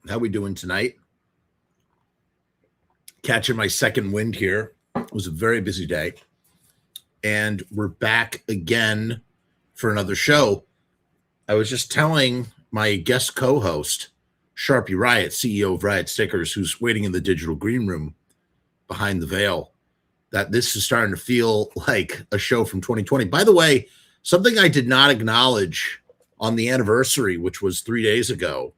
How we doing tonight? Catching my second wind here. It was a very busy day. And we're back again for another show. I was just telling my guest co-host, Sharpie Riot, CEO of Riot Stickers, who's waiting in the digital green room behind the veil, that this is starting to feel like a show from 2020. By the way, something I did not acknowledge on the anniversary, which was 3 days ago,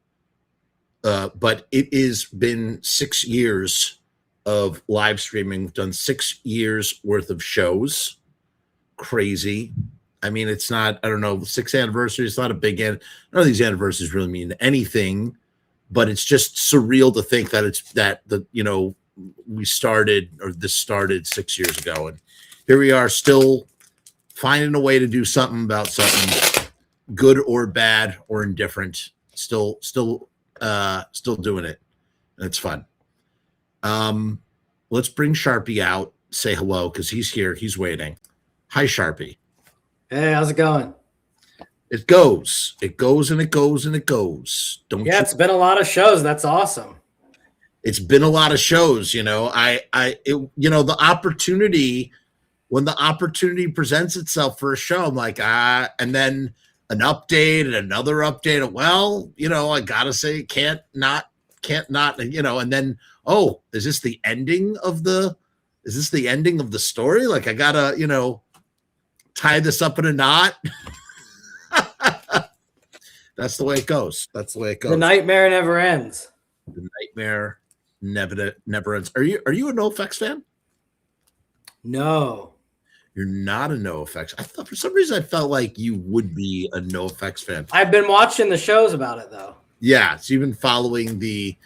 but it has been 6 years of live streaming. We've done 6 years worth of shows. Crazy. I mean, it's not, I don't know, 6th anniversary. It's not a big, none of these anniversaries really mean anything, but it's just surreal to think that it's that we started, or this started 6 years ago. And here we are still finding a way to do something about something, good or bad or indifferent, still doing it. And it's fun. Let's bring Sharpie out, say hello, because he's here. He's waiting. Hi, Sharpie. Hey, how's it going? It goes, and it goes, and it goes. It's been a lot of shows. That's awesome. It's been a lot of shows, the opportunity, when the opportunity presents itself for a show, I'm like, and then an update and another update. Well, I gotta say, can't not, and then, oh, is this the ending of the story? Like, I gotta, tie this up in a knot. That's the way it goes. The nightmare never ends. The nightmare never ends. Are you a NoFX fan? No. You're not a NoFX. I thought for some reason I felt like you would be a NoFX fan. I've been watching the shows about it though. Yeah, so you've been following the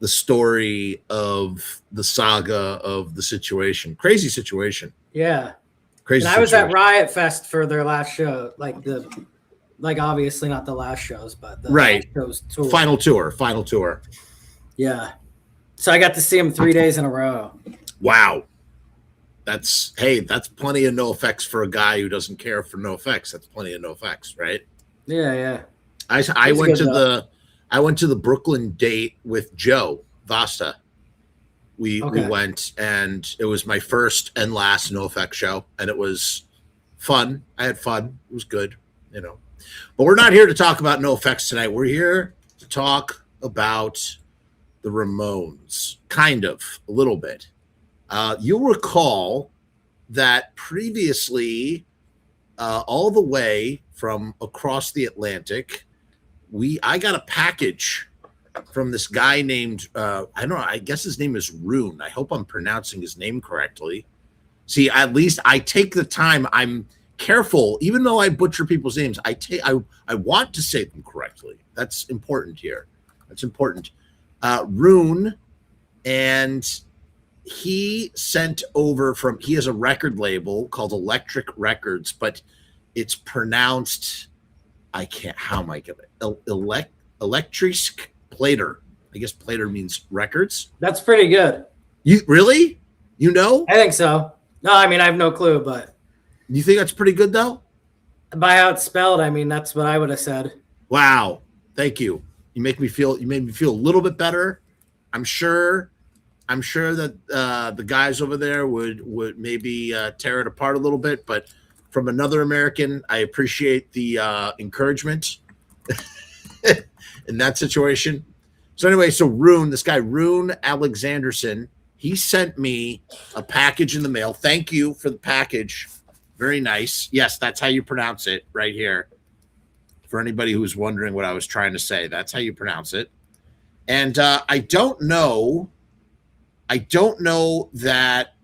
story of the saga of the situation. Crazy situation. Yeah. Crazy. And I was at Riot Fest for their last show, like obviously not the last shows, but the right shows tour. Final tour. Yeah. So I got to see them 3 days in a row. Wow. That's plenty of NoFX for a guy who doesn't care for NoFX. That's plenty of NoFX, right? Yeah. I went to the Brooklyn date with Joe Vasta. We went, and it was my first and last NoFX show, and it was fun. I had fun. It was good, But we're not here to talk about NoFX tonight. We're here to talk about the Ramones, kind of, a little bit. You'll recall that previously, all the way from across the Atlantic, I got a package from this guy named, I don't know, I guess his name is Rune. I hope I'm pronouncing his name correctly. See, at least I take the time. I'm careful, even though I butcher people's names. I want to say them correctly. That's important here. That's important. Rune, and he sent over he has a record label called Electric Records, but it's pronounced, how am I going to, Elektriske Plader. I guess Plader means records. That's pretty good. You really? I think so. No, I mean, I have no clue, but. You think that's pretty good though? By how it's spelled, I mean, that's what I would have said. Wow. Thank you. You made me feel a little bit better. I'm sure that the guys over there would maybe tear it apart a little bit, but from another American, I appreciate the encouragement in that situation. So anyway, this guy Rune Alexanderson, he sent me a package in the mail. Thank you for the package. Very nice. Yes, that's how you pronounce it right here. For anybody who's wondering what I was trying to say, that's how you pronounce it. And I don't know that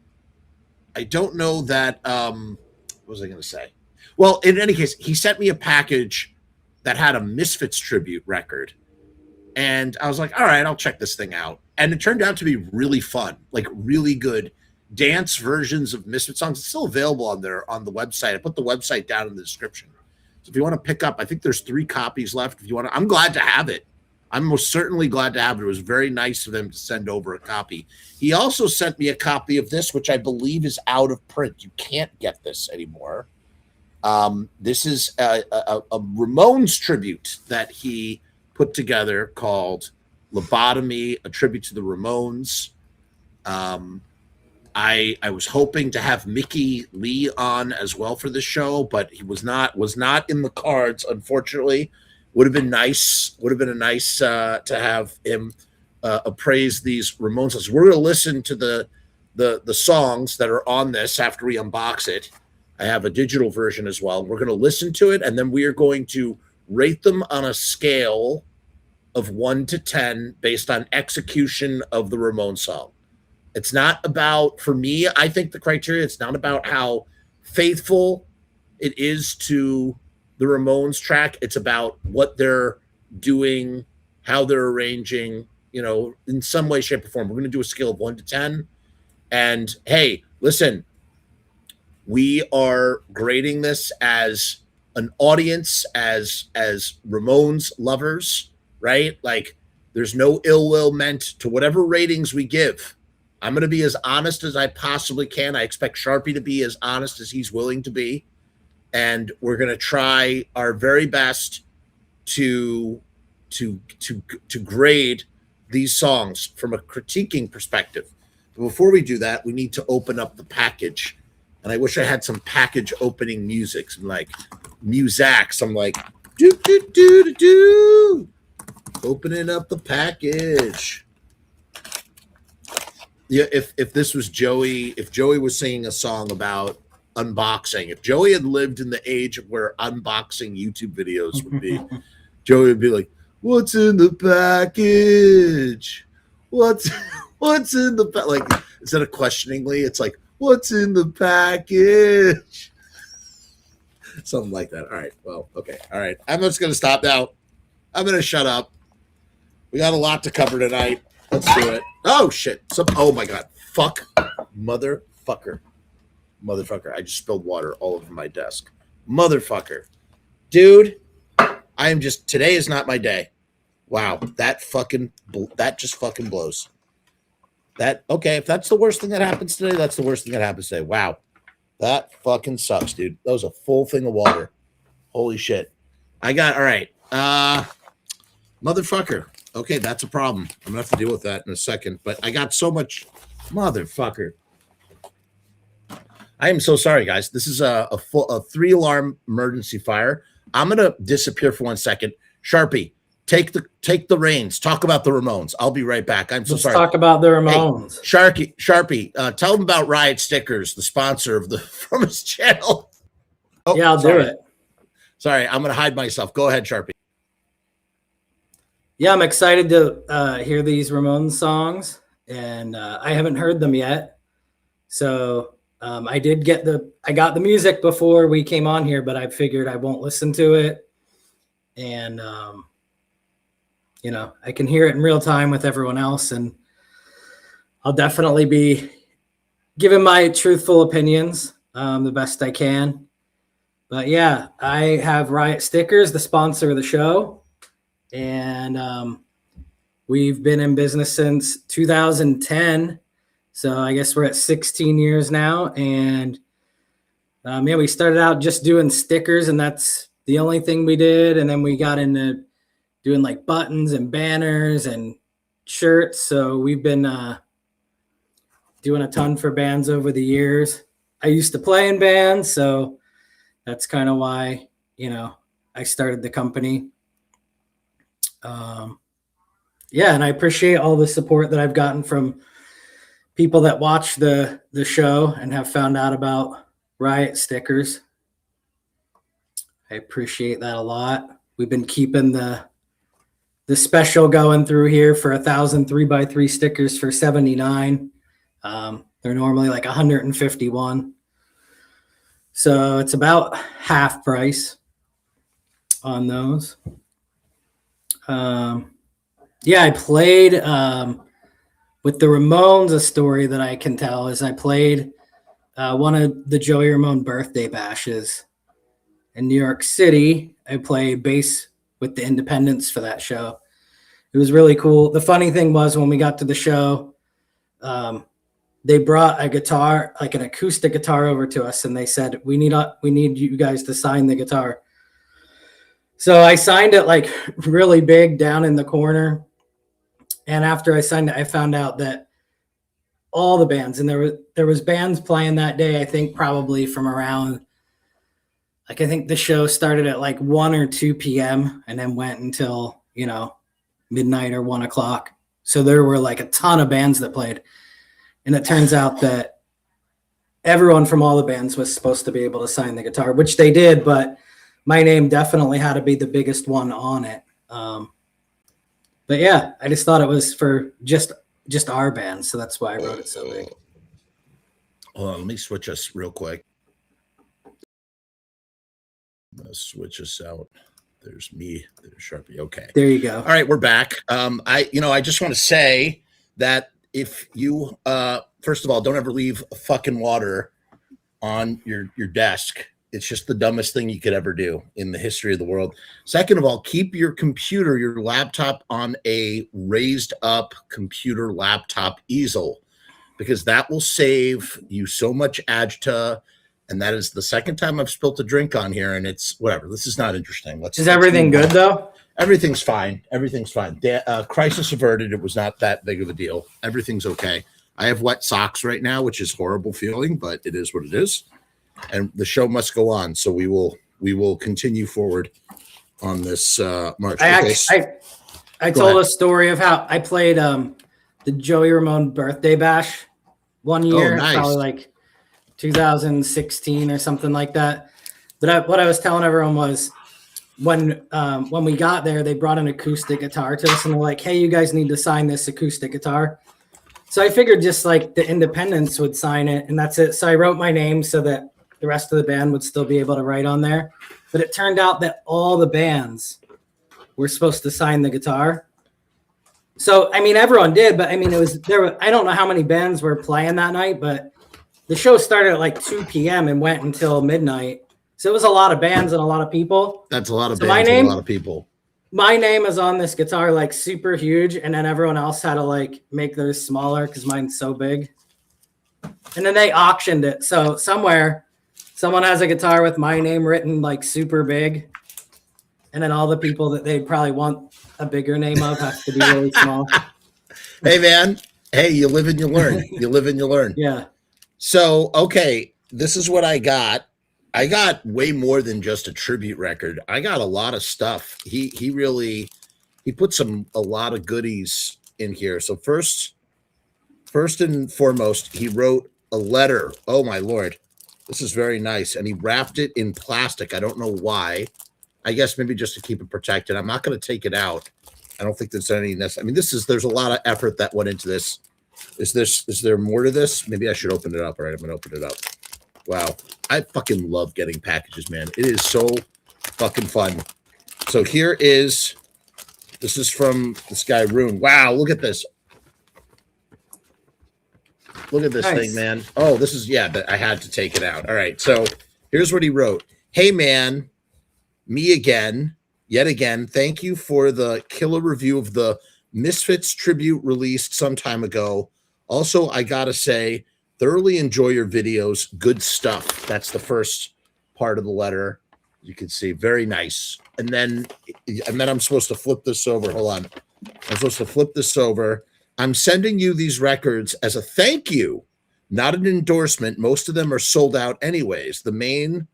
what was I going to say? Well, in any case, he sent me a package that had a Misfits tribute record. And I was like, all right, I'll check this thing out. And it turned out to be really fun, like really good dance versions of Misfits songs. It's still available on the website. I put the website down in the description. So if you want to pick up, I think there's 3 copies left. If you want to, I'm glad to have it. I'm most certainly glad to have it. It was very nice of them to send over a copy. He also sent me a copy of this, which I believe is out of print. You can't get this anymore. This is a Ramones tribute that he put together called Lobotomy, a tribute to the Ramones. I was hoping to have Leigh on as well for the show, but he was not in the cards, unfortunately. Would have been nice. Would have been a nice to have him appraise these Ramones songs. We're going to listen to the songs that are on this after we unbox it. I have a digital version as well. We're going to listen to it, and then we are going to rate them on a scale of 1 to 10 based on execution of the Ramones song. It's not about, for me, I think the criteria, it's not about how faithful it is to the Ramones track. It's about what they're doing, how they're arranging, in some way, shape, or form. We're going to do a scale of 1 to 10. And hey, listen, we are grading this as an audience, as Ramones lovers, right? Like, there's no ill will meant to whatever ratings we give. I'm going to be as honest as I possibly can. I expect Sharpie to be as honest as he's willing to be. And we're going to try our very best to grade these songs from a critiquing perspective. But before we do that, we need to open up the package. And I wish I had some package opening music, some like Muzak, some like do do do do do. Opening up the package. Yeah, if this was Joey, if Joey was singing a song about unboxing, if Joey had lived in the age of where unboxing YouTube videos would be, Joey would be like, "What's in the package? What's in the like?" Instead of questioningly, it's like, "What's in the package?" Something like that. All right. Well, okay. All right. I'm just gonna stop now. I'm gonna shut up. We got a lot to cover tonight. Let's do it. Oh shit! Oh my god! Fuck, motherfucker! I just spilled water all over my desk. Motherfucker, dude! I am just. Today is not my day. Wow, that just fucking blows. Okay? If that's the worst thing that happens today, that's the worst thing that happens today. Wow, that fucking sucks, dude. That was a full thing of water. Holy shit! All right. Motherfucker. Okay, that's a problem. I'm gonna have to deal with that in a second. But I got so much, motherfucker. I am so sorry, guys. This is a 3-alarm emergency fire. I'm gonna disappear for 1 second. Sharpie, take the reins. Talk about the Ramones. I'll be right back. I'm so sorry. Let's talk about the Ramones. Hey, Sharpie, tell them about Riot Stickers, the sponsor of the Frumess channel. Oh, yeah, I'll do it. Sorry, I'm gonna hide myself. Go ahead, Sharpie. Yeah, I'm excited to hear these Ramones songs, and I haven't heard them yet. So I got the music before we came on here, but I figured I won't listen to it. And, I can hear it in real time with everyone else, and I'll definitely be giving my truthful opinions the best I can. But yeah, I have Riot Stickers, the sponsor of the show. And we've been in business since 2010. So I guess we're at 16 years now. And we started out just doing stickers, and that's the only thing we did. And then we got into doing like buttons and banners and shirts. So we've been doing a ton for bands over the years. I used to play in bands, so that's kind of why, I started the company. And I appreciate all the support that I've gotten from people that watch the show and have found out about Riot Stickers. I appreciate that a lot. We've been keeping the special going through here for 1,000 3x3 stickers for $79. They're normally like $151. So it's about half price on those. I played with the Ramones. A story that I can tell is I played one of the Joey Ramone birthday bashes in New York City. I played bass with the Independents for that show. It was really cool. The funny thing was, when we got to the show, they brought a guitar, like an acoustic guitar, over to us, and they said, we need you guys to sign the guitar. So I signed it like really big down in the corner, And after I signed it, I found out that all the bands, and there was bands playing that day, I think probably from around, like, I think the show started at like 1 or 2 p.m. and then went until, midnight or 1 o'clock. So there were like a ton of bands that played. And it turns out that everyone from all the bands was supposed to be able to sign the guitar, which they did, but my name definitely had to be the biggest one on it. But yeah, I just thought it was for just our band, so that's why I wrote it so big. Hold on, let me switch us real quick. Let's switch us out. There's me. There's Sharpie. Okay. There you go. All right, we're back. I just want to say that if you, first of all, don't ever leave fucking water on your desk. It's just the dumbest thing you could ever do in the history of the world. Second of all, keep your computer, your laptop on a raised up computer laptop easel, because that will save you so much agita. And that is the second time I've spilt a drink on here, and it's whatever. This is not interesting. Is everything good though? Everything's fine. Everything's fine. Crisis averted. It was not that big of a deal. Everything's okay. I have wet socks right now, which is horrible feeling, but it is what it is. And the show must go on. So we will continue forward on this march. I told a story of how I played the Joey Ramone birthday bash one year, nice. Probably like 2016 or something like that. But what I was telling everyone was when we got there, they brought an acoustic guitar to us and they're like, hey, you guys need to sign this acoustic guitar. So I figured just like the independents would sign it and that's it. So I wrote my name so that the rest of the band would still be able to write on there. But it turned out that all the bands were supposed to sign the guitar. So, I mean, everyone did, but I mean, I don't know how many bands were playing that night, but the show started at like 2 p.m. and went until midnight. So it was a lot of bands and a lot of people. That's a lot of bands and a lot of people. My name is on this guitar, like super huge. And then everyone else had to like make theirs smaller because mine's so big. And then they auctioned it. So somewhere someone has a guitar with my name written like super big. And then all the people that they probably want a bigger name of have to be really small. Hey, man. Hey, you live and you learn. You live and you learn. Yeah. So, okay, this is what I got. I got way more than just a tribute record. I got a lot of stuff. He put a lot of goodies in here. So first and foremost, he wrote a letter. Oh my Lord. This is very nice. And he wrapped it in plastic. I don't know why. I guess maybe just to keep it protected. I'm not going to take it out. I don't think there's any I mean, there's a lot of effort that went into this. Is there more to this? Maybe I should open it up. All right, I'm going to open it up. Wow. I fucking love getting packages, man. It is so fucking fun. So this is from this guy, Rune. Wow, look at this. Look at this thing, man. Oh, this is, but I had to take it out. All right, so here's what he wrote. Hey, man, me again, yet again. Thank you for the killer review of the Misfits tribute released some time ago. Also, I got to say, thoroughly enjoy your videos. Good stuff. That's the first part of the letter. You can see, very nice. And then I'm supposed to flip this over. Hold on. I'm supposed to flip this over. I'm sending you these records as a thank you, not an endorsement. Most of them are sold out anyways. The main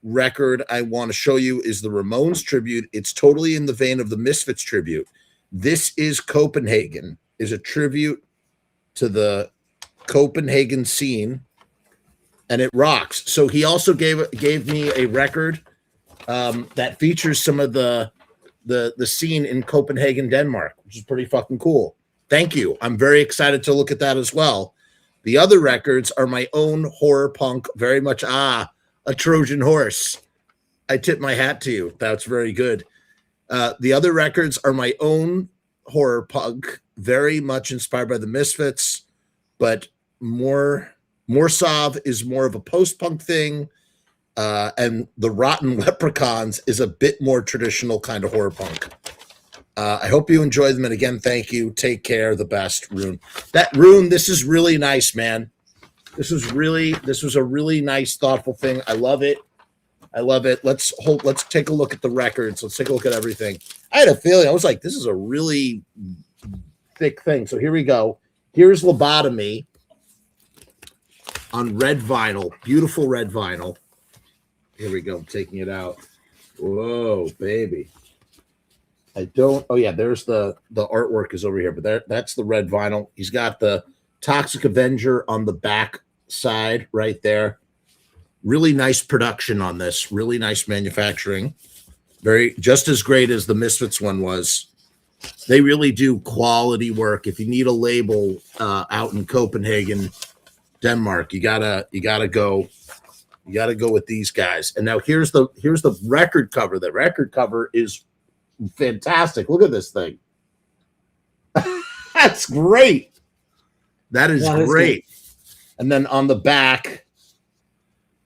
record I want to show you is the Ramones tribute. It's totally in the vein of the Misfits tribute. This is Copenhagen, is a tribute to the Copenhagen scene, and it rocks. So he also gave me a record that features some of the scene in Copenhagen, Denmark, which is pretty fucking cool. Thank you. I'm very excited to look at that as well. The other records are my own horror punk, very much a Trojan horse. I tip my hat to you. That's very good. The other records are my own horror punk, very much inspired by the Misfits, but Morsov is more of a post-punk thing, and the Rotten Leprechauns is a bit more traditional kind of horror punk. I hope you enjoy them, and again, thank you. Take care. The best, Rune. Rune, this is really nice, man. This was a really nice, thoughtful thing. I love it. Let's take a look at the records. Let's take a look at everything. I had a feeling. I was like, this is a really thick thing. So here we go. Here's Lobotomy on red vinyl, beautiful red vinyl. Here we go. I'm taking it out. Whoa, baby. I don't. Oh yeah, there's the artwork is over here, but that's the red vinyl. He's got the Toxic Avenger on the back side right there. Really nice production on this. Really nice manufacturing. Just as great as the Misfits one was. They really do quality work. If you need a label out in Copenhagen, Denmark, you gotta go with these guys. And now here's the record cover. The record cover is fantastic. Look at this thing. That's great. That is great. And then on the back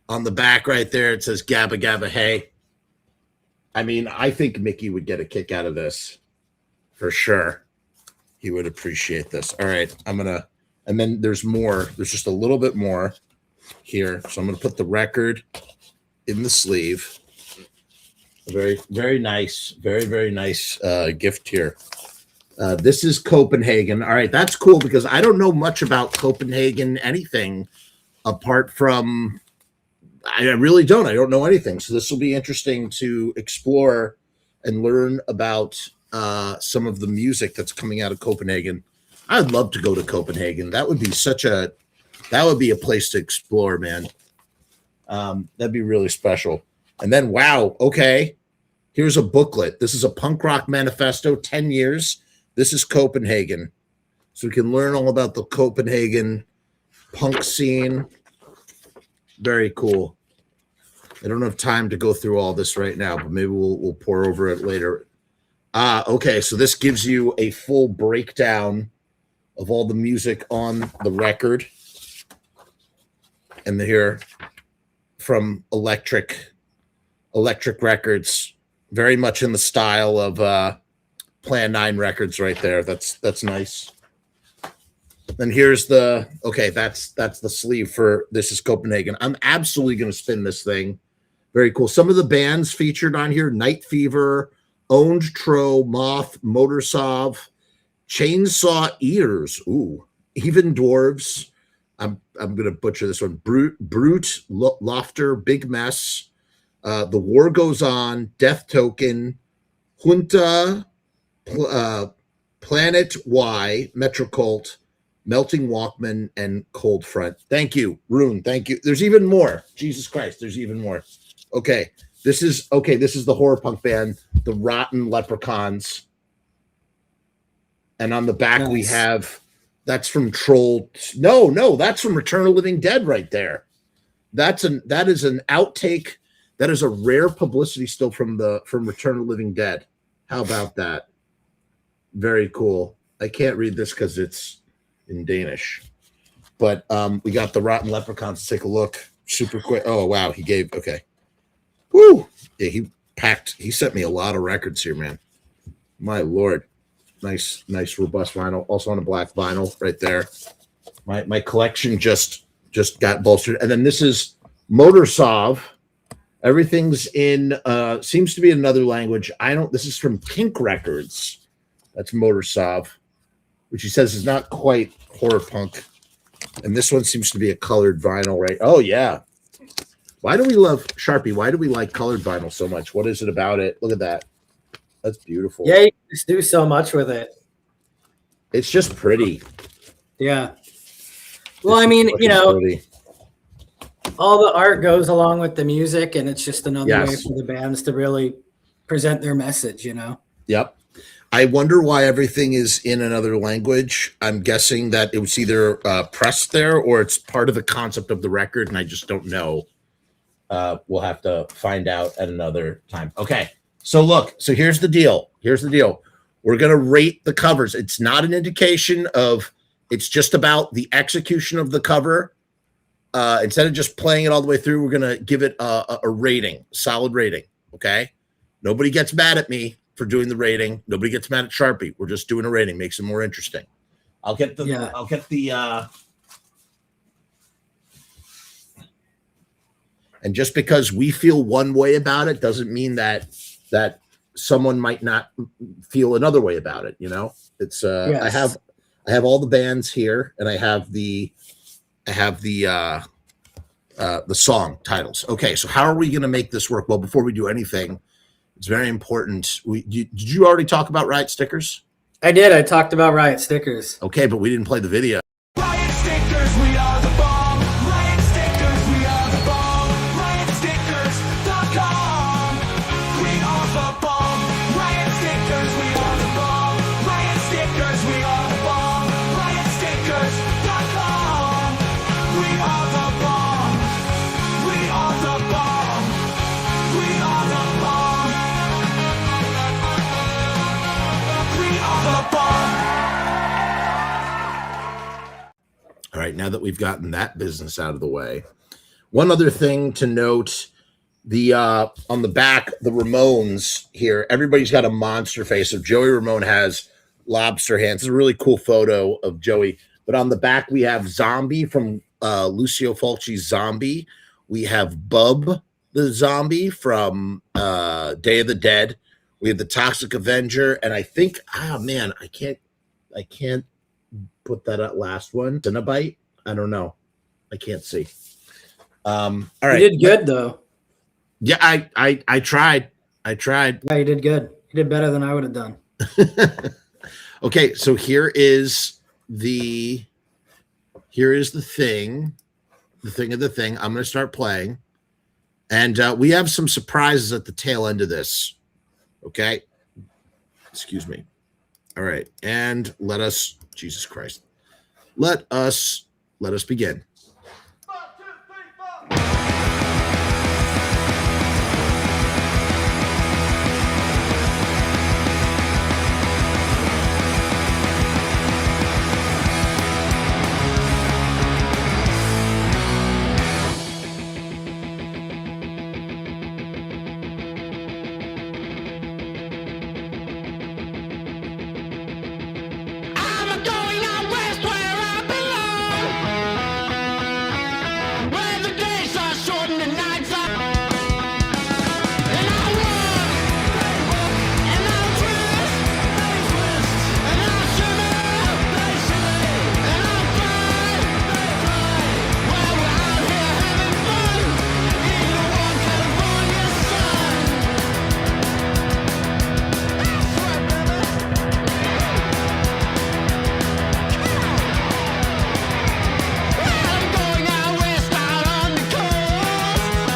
right there, it says Gabba Gabba Hey. I mean, I think Mickey would get a kick out of this for sure. He would appreciate this. All right, and then there's more. There's just a little bit more here. So I'm going to put the record in the sleeve. Very, very nice. Very, very nice gift here. This is Copenhagen. All right, that's cool because I don't know much about Copenhagen, anything apart from, I really don't. I don't know anything. So this will be interesting to explore and learn about some of the music that's coming out of Copenhagen. I'd love to go to Copenhagen. That would be a place to explore, man. That'd be really special. And then, wow, okay. Here's a booklet. This is a punk rock manifesto, 10 years. This is Copenhagen. So we can learn all about the Copenhagen punk scene. Very cool. I don't have time to go through all this right now, but maybe we'll pour over it later. Okay, so this gives you a full breakdown of all the music on the record. And here from Electric Records, very much in the style of Plan 9 Records right there. That's nice. Then here's that's the sleeve for This is Copenhagen. I'm absolutely going to spin this thing. Very cool. Some of the bands featured on here: Night Fever, Owned Tro, Moth, Motorsov, Chainsaw Eaters, Even Dwarves. I'm gonna butcher this one. Brute, Lofter, Big Mess, The War Goes On, Death Token, Junta, Planet Y, Metrocult, Melting Walkman, and Cold Front. Thank you, Rune. Thank you. There's even more. Jesus Christ, there's even more. Okay, this is the horror punk band, the Rotten Leprechauns. And on the back we have, that's from Troll. No, that's from Return of the Living Dead right there. That is an outtake. That is a rare publicity still from Return of the Living Dead. How about that? Very cool. I can't read this because it's in Danish. But we got the Rotten Leprechauns. Take a look super quick. Oh, wow. Okay. Woo! Yeah, he sent me a lot of records here, man. My Lord. Nice, robust vinyl. Also on a black vinyl right there. My collection just got bolstered. And then this is Motorsov. Everything's in seems to be another language. This is from Pink Records. That's Motorsov, which he says is not quite horror punk. And this one seems to be a colored vinyl, right? Oh yeah. Why do we love Sharpie? Why do we like colored vinyl so much? What is it about it? Look at that. That's beautiful. Yeah, you just do so much with it. It's just pretty. Yeah. Well, I mean, pretty. All the art goes along with the music, and it's just another way for the bands to really present their message, Yep. I wonder why everything is in another language. I'm guessing that it was either pressed there or it's part of the concept of the record, and I just don't know. We'll have to find out at another time. Okay. So here's the deal. We're going to rate the covers. It's not an indication of, it's just about the execution of the cover. Instead of just playing it all the way through, we're going to give it a rating, solid rating. Okay. Nobody gets mad at me for doing the rating. Nobody gets mad at Sharpie. We're just doing a rating. Makes it more interesting. I'll get the and just because we feel one way about it doesn't mean that someone might not feel another way about it, It's Yes. I have all the bands here, and I have the song titles. Okay, so how are we going to make this work? Well, before we do anything, it's very important. Did you already talk about Riot stickers? I did. I talked about Riot stickers. Okay, but we didn't play the video. Riot stickers, we are the bomb. Riot stickers, we are the bomb. RiotStickers.com. We are the bomb. Riot stickers, we are the bomb. Riot stickers, we are the bomb. RiotStickers.com. We are the bomb. We are the bomb. We are the bomb. We are the bomb. All right, now that we've gotten that business out of the way, one other thing to note, the on the back, the Ramones here, everybody's got a monster face. So Joey Ramone has lobster hands. It's a really cool photo of Joey. But on the back, we have Zombie from Lucio Fulci's Zombie. We have Bub the Zombie from Day of the Dead. We have the Toxic Avenger, and I think, man, I can't put that at last one. Cenobite? I don't know. I can't see. All right. You did good though. Yeah, I tried. Yeah, you did good. You did better than I would have done. Okay, so here is the thing. The thing of the thing. I'm going to start playing. And we have some surprises at the tail end of this. Okay? Excuse me. All right. And Jesus Christ. Let us begin. 1, 2, 3, 4. I'm going out west where I belong, where the days are short and the nights are. And I'll walk, and I'll twist, and I'll shimmy, and I'll fly. While we're out here having fun in the warm California sun. That's right, baby. I'm going out west, out on the coast,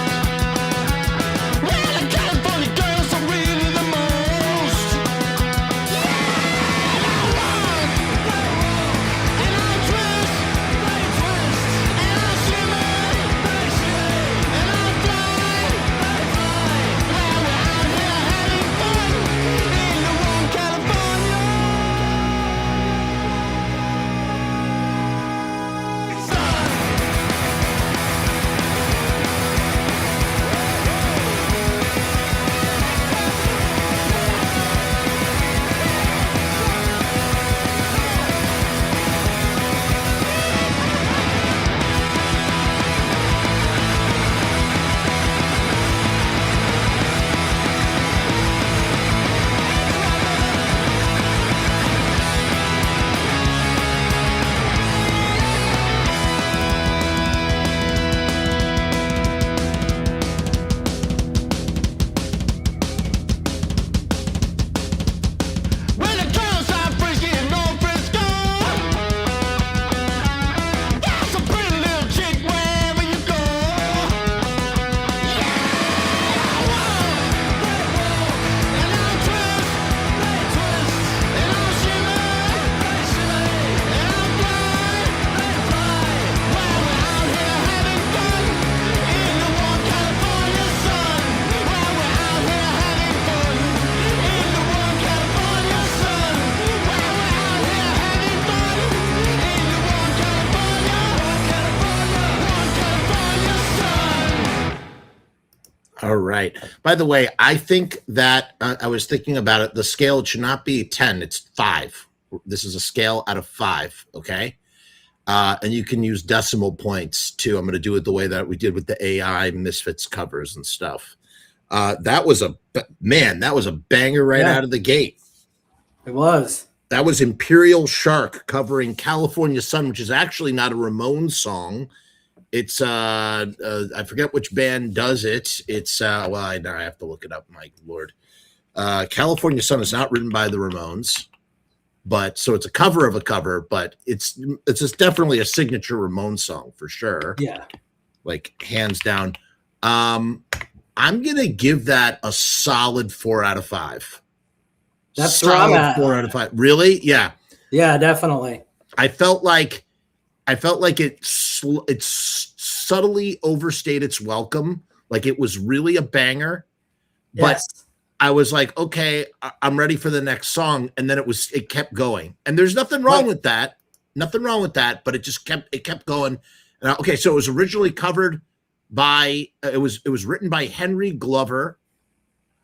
where the California girls are really the most. And I'll walk, and I'll twist, and I'll shimmy, and I'll fly. While we're out here having fun in the warm California sun. When the girls are frisky and no Frisco, that's a pretty little chick wherever you go. Yeah, I'll walk, and I'll twist, and I'll shimmy, and I'll fly. While we're out here having fun in the warm California sun. While we're out here having fun in the warm California sun. While we're out here having fun in the warm California sun. All right. By the way, I think that I was thinking about it. The scale should not be 10. It's 5. This is a scale out of 5. Okay. And you can use decimal points too. I'm going to do it the way that we did with the AI Misfits covers and stuff. That was a banger right Yeah. out of the gate. It was. That was Imperial Shark covering California Sun, which is actually not a Ramones song. It's I forget which band does it. It's well, I have to look it up, my lord. California Sun is not written by the Ramones, but so it's a cover of a cover, but it's just definitely a signature Ramones song for sure. Yeah. Like hands down. I'm gonna give that a solid 4 out of 5. That's solid 4 out of 5. Really? Yeah. Yeah, definitely. I felt like it subtly overstayed its welcome. Like it was really a banger, but Yes. I was like, okay, I'm ready for the next song. And then it kept going. And there's nothing wrong with that. Nothing wrong with that, but it kept going. And okay. So it was originally covered by, it was written by Henry Glover.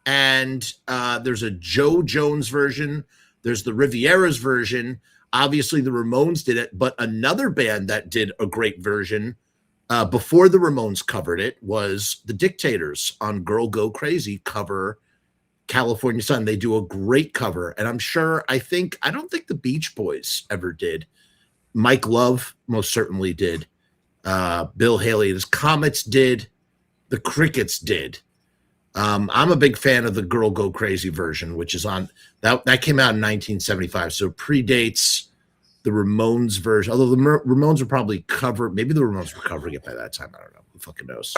And there's a Joe Jones version. There's the Riviera's version. Obviously the Ramones did it, but another band that did a great version before the Ramones covered it was the Dictators on Girl Go Crazy cover California Sun. They do a great cover. And I don't think the Beach Boys ever did. Mike Love most certainly did. Bill Haley, his Comets did. The Crickets did. I'm a big fan of the Girl Go Crazy version, which is on that came out in 1975. So predates the Ramones version, although the Ramones were probably maybe the Ramones were covering it by that time. I don't know. Who fucking knows?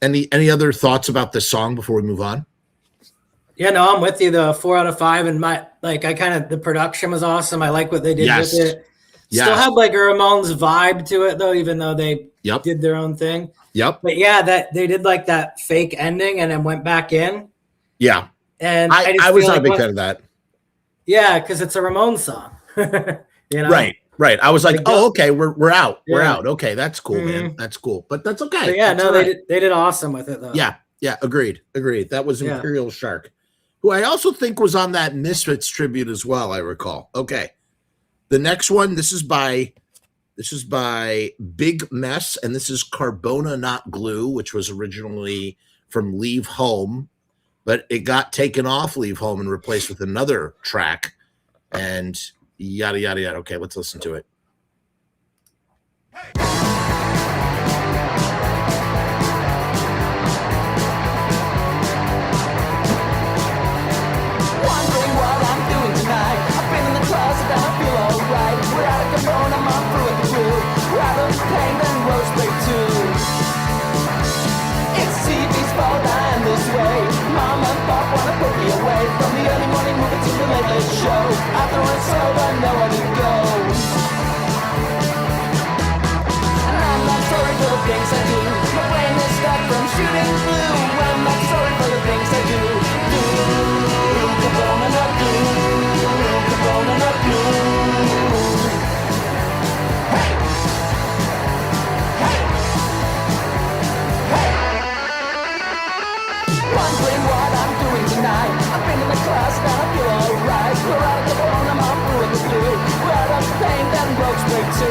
Any other thoughts about this song before we move on? Yeah, no, I'm with you. The 4 out of 5, and the production was awesome. I like what they did with it. Still had like a Ramones vibe to it though, even though they did their own thing. Yep. But yeah, that they did like that fake ending and then went back in. Yeah. And I was not a big fan of that. Yeah, because it's a Ramones song. You know? Right. I was like, oh, okay, we're out. Yeah. We're out. Okay, that's cool, man. That's cool. But that's okay. But yeah, that's no, right. they did awesome with it though. Yeah, agreed. That was Imperial Shark, who I also think was on that Misfits tribute as well, I recall. Okay. The next one, this is by Big Mess, and this is Carbona Not Glue, which was originally from Leave Home, but it got taken off Leave Home and replaced with another track, and yada, yada, yada. Okay, let's listen to it. Wondering what I'm doing tonight. I've been in the closet and I feel alright. Without a cologne, I'm on through and through. Rather pain than rose straight to. It's TV's fault I'm this way. Mom and Pop wanna put me away from the early morning movie to the late show. After it's over, nowhere to go. And I'm not sorry for the things I do. My brain is stuck from shooting blue. I'm not sorry for the things I do. Carbona Not Glue, Carbona Not Glue. Hey! Hey! Hey! Wondering what I'm doing tonight. I've been in the class and I feel alright. We're out of the bone, I'm on through the blue. We're out of pain, then broke straight to.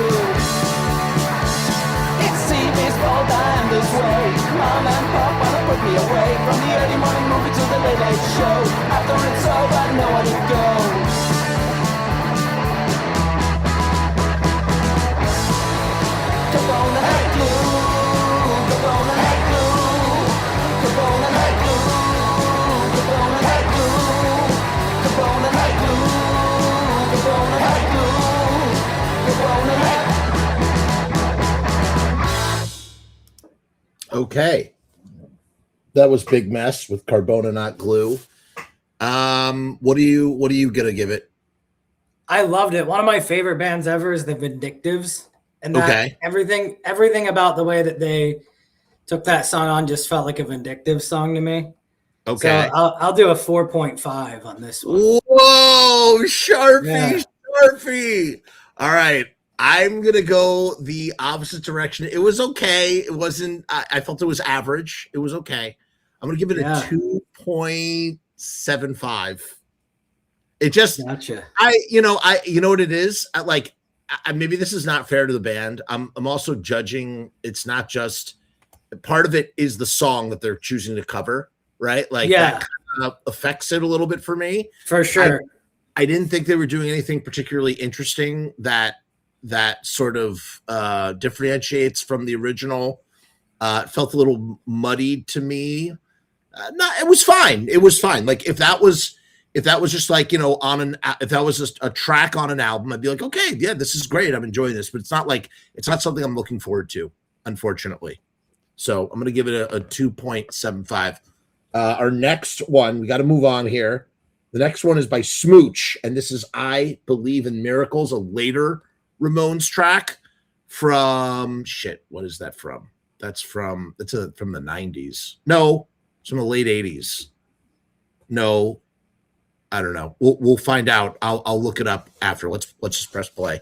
It's TV's fault I'm this way. Mom and Pop wanna put me away from the early morning movie to the late show. After it's over, nowhere to go. Carbona Not Glue, Carbona Not Glue, Carbona Not Glue, Carbona Not Glue, Carbona Not Glue, Carbona Not Glue, Carbona Not. Okay. That was Big Mess with Carbona Not Glue. What are you gonna give it? I loved it. One of my favorite bands ever is the Vindictives. And that everything about the way that they took that song on just felt like a Vindictive song to me. Okay. So I'll do a 4.5 on this one. Whoa, Sharpie. All right. I'm going to go the opposite direction. It was okay. It wasn't, I felt it was average. It was okay. I'm going to give it a 2.75. It just, gotcha. you know what it is? Maybe this is not fair to the band. I'm also judging. It's not just, part of it is the song that they're choosing to cover, right? Like that kind of affects it a little bit for me. For sure. I didn't think they were doing anything particularly interesting that sort of differentiates from the original. It felt a little muddied to me. No, it was fine. It was fine. Like if that was just like, you know, if that was just a track on an album, I'd be like, okay, yeah, this is great. I'm enjoying this, but it's not something I'm looking forward to, unfortunately. So I'm going to give it a 2.75. Our next one, we got to move on here. The next one is by Smooch, and this is I Believe in Miracles, a later Ramones track from what is that from? That's from the 90s. No, it's from the late 80s. No, I don't know. We'll find out. I'll look it up after. Let's just press play.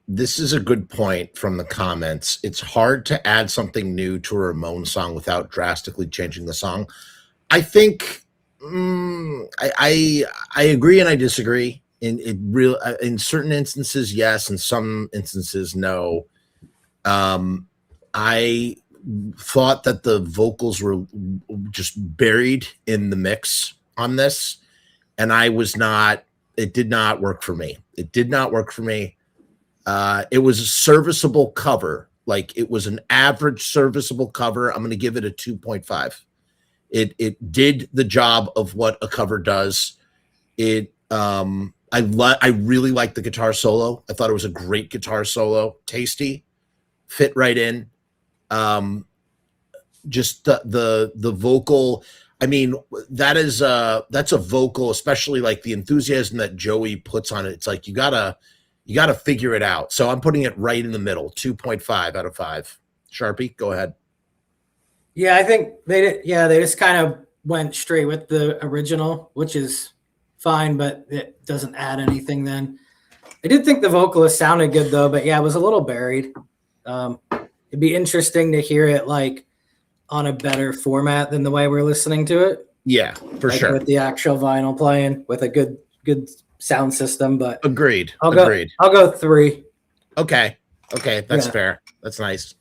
This is a good point from the comments. It's hard to add something new to a Ramones song without drastically changing the song. I think I agree and I disagree. In certain instances, yes. In some instances, no. I thought that the vocals were just buried in the mix on this, and it did not work for me. It did not work for me. It was a serviceable cover. Like, it was an average serviceable cover. I'm going to give it a 2.5. It did the job of what a cover does. I really liked the guitar solo. I thought it was a great guitar solo. Tasty, fit right in. just the vocal. I mean, that's a vocal, especially like the enthusiasm that Joey puts on it. It's like you gotta figure it out. So I'm putting it right in the middle, 2.5 out of 5. Sharpie, go ahead. Yeah, I think they just kind of went straight with the original, which is fine, but it doesn't add anything then. I did think the vocalist sounded good though, but yeah, it was a little buried. It'd be interesting to hear it like on a better format than the way we're listening to it. Yeah, for sure. With the actual vinyl playing with a good sound system, but agreed. I'll go 3. Okay, that's fair. That's nice.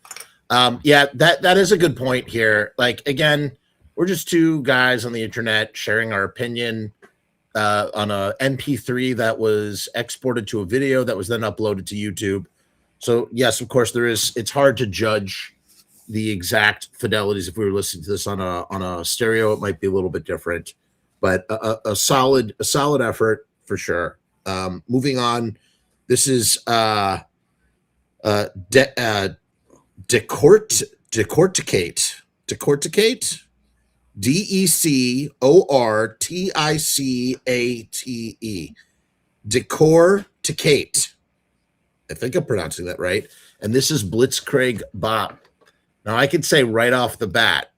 Yeah, that is a good point here. Like, again, we're just two guys on the internet sharing our opinion on a MP3 that was exported to a video that was then uploaded to YouTube. So yes, of course it's hard to judge the exact fidelities. If we were listening to this on a stereo, it might be a little bit different, but a solid effort for sure. Moving on, this is decorticate, DECORTICATE, decorticate. I think I'm pronouncing that right. And this is Blitzkrieg Bop. Now I could say right off the bat,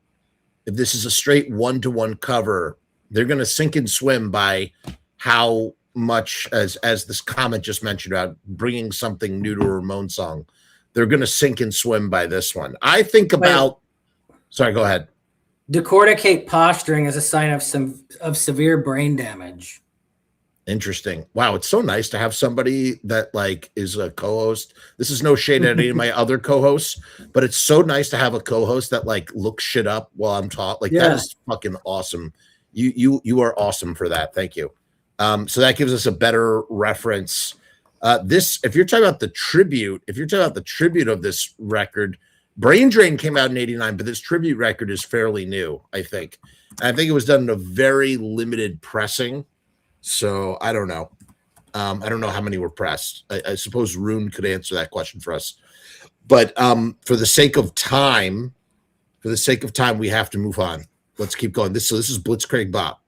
if this is a straight 1-to-1 cover, they're going to sink and swim by how much, as this comment just mentioned about bringing something new to a Ramone song. They're going to sink and swim by this one. I think about. Sorry, go ahead. Decorticate posturing is a sign of severe brain damage. Interesting. Wow, it's so nice to have somebody that like is a co-host. This is no shade at any of my other co-hosts, but it's so nice to have a co-host that like looks shit up while I'm talking. Like that is fucking awesome. You are awesome for that. Thank you. So that gives us a better reference. This, if you're talking about the tribute, of this record, Brain Drain came out in '89, but this tribute record is fairly new, I think. And I think it was done in a very limited pressing. So I don't know. I don't know how many were pressed. I suppose Rune could answer that question for us. But for the sake of time, we have to move on. Let's keep going. This is Blitzkrieg Bop.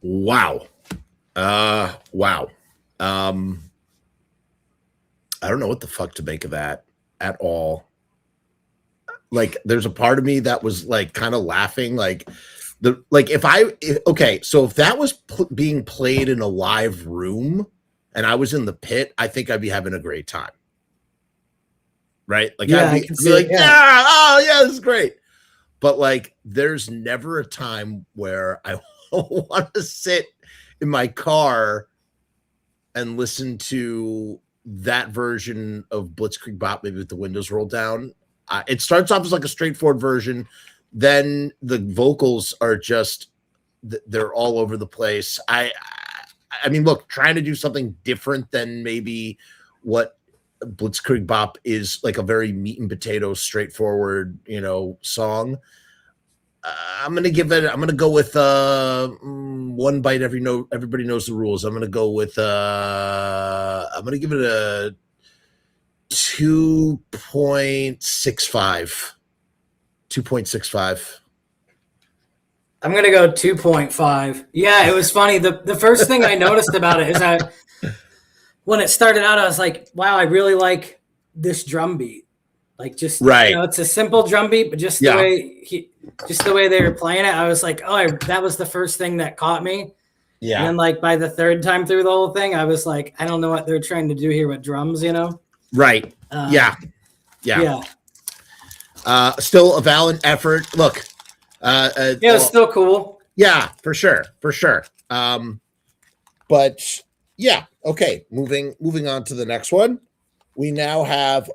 Wow. Wow. I don't know what the fuck to make of that at all. Like, there's a part of me that was like kind of laughing, okay, so if that was being played in a live room and I was in the pit, I think I'd be having a great time. Right? Like, yeah, I'd be like, yeah, oh yeah, this is great. But like there's never a time where I want to sit in my car and listen to that version of Blitzkrieg Bop, maybe with the windows rolled down. It starts off as like a straightforward version. Then the vocals are just, they're all over the place. I mean, look, trying to do something different than maybe what Blitzkrieg Bop is, like a very meat and potatoes, straightforward, song. I'm going to go with one bite every note. Everybody knows the rules. I'm going to go with, I'm going to give it a 2.65. 2.65. I'm going to go 2.5. Yeah, it was funny. The first thing I noticed about it is that when it started out, I was like, wow, I really like this drum beat. Like, just, right. It's a simple drum beat, but just the way they were playing it, I was like, that was the first thing that caught me. Yeah. And then, like, by the third time through the whole thing, I was like, I don't know what they're trying to do here with drums, Right. Yeah. Still a valid effort. Look. It's still cool. Yeah, for sure. But yeah, okay. Moving on to the next one. We now have,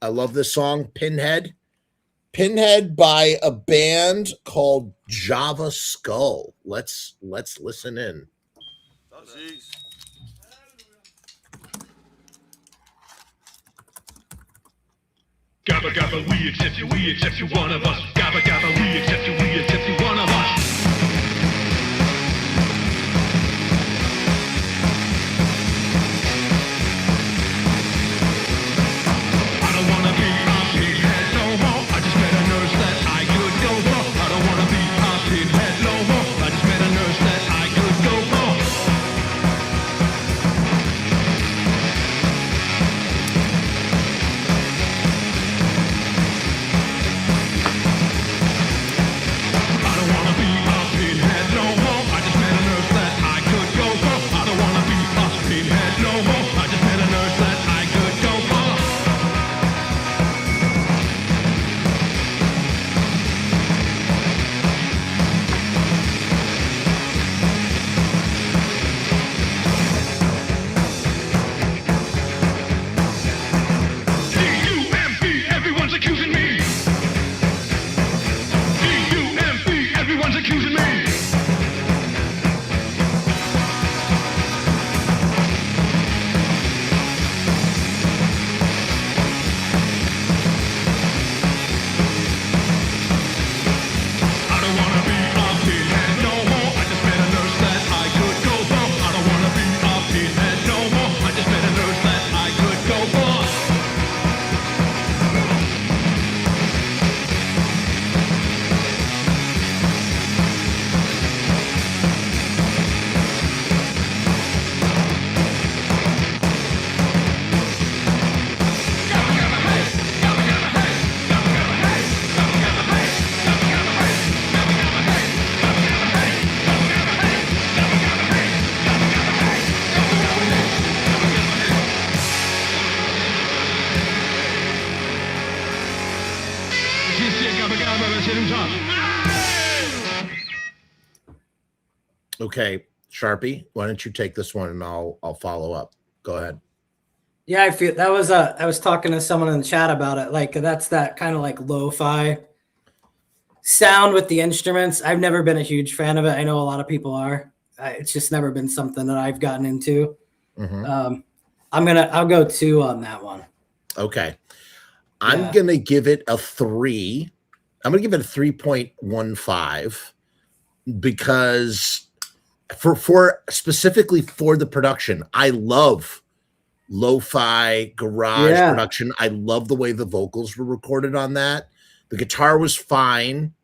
I love this song, Pinhead by a band called Java Skull. Let's listen in. Oh, jeez. Gabba gabba, we accept you, one of us. Gabba gabba, we accept you, one of us. I don't wanna be a pinhead no more. I just met a nurse that I could go for. I don't wanna be a pinhead no more. I just met a nurse that I could go for. Okay, Sharpie, why don't you take this one and I'll follow up. Go ahead. Yeah, I feel that was I was talking to someone in the chat about it. Like, that's that kind of like lo-fi sound with the instruments. I've never been a huge fan of it. I know a lot of people are. It's just never been something that I've gotten into. Mm-hmm. I'll go 2 on that one. Okay. I'm going to give it a 3. I'm going to give it a 3.15 because for specifically for the production, I love lo-fi garage production. I love the way the vocals were recorded on that. The guitar was fine.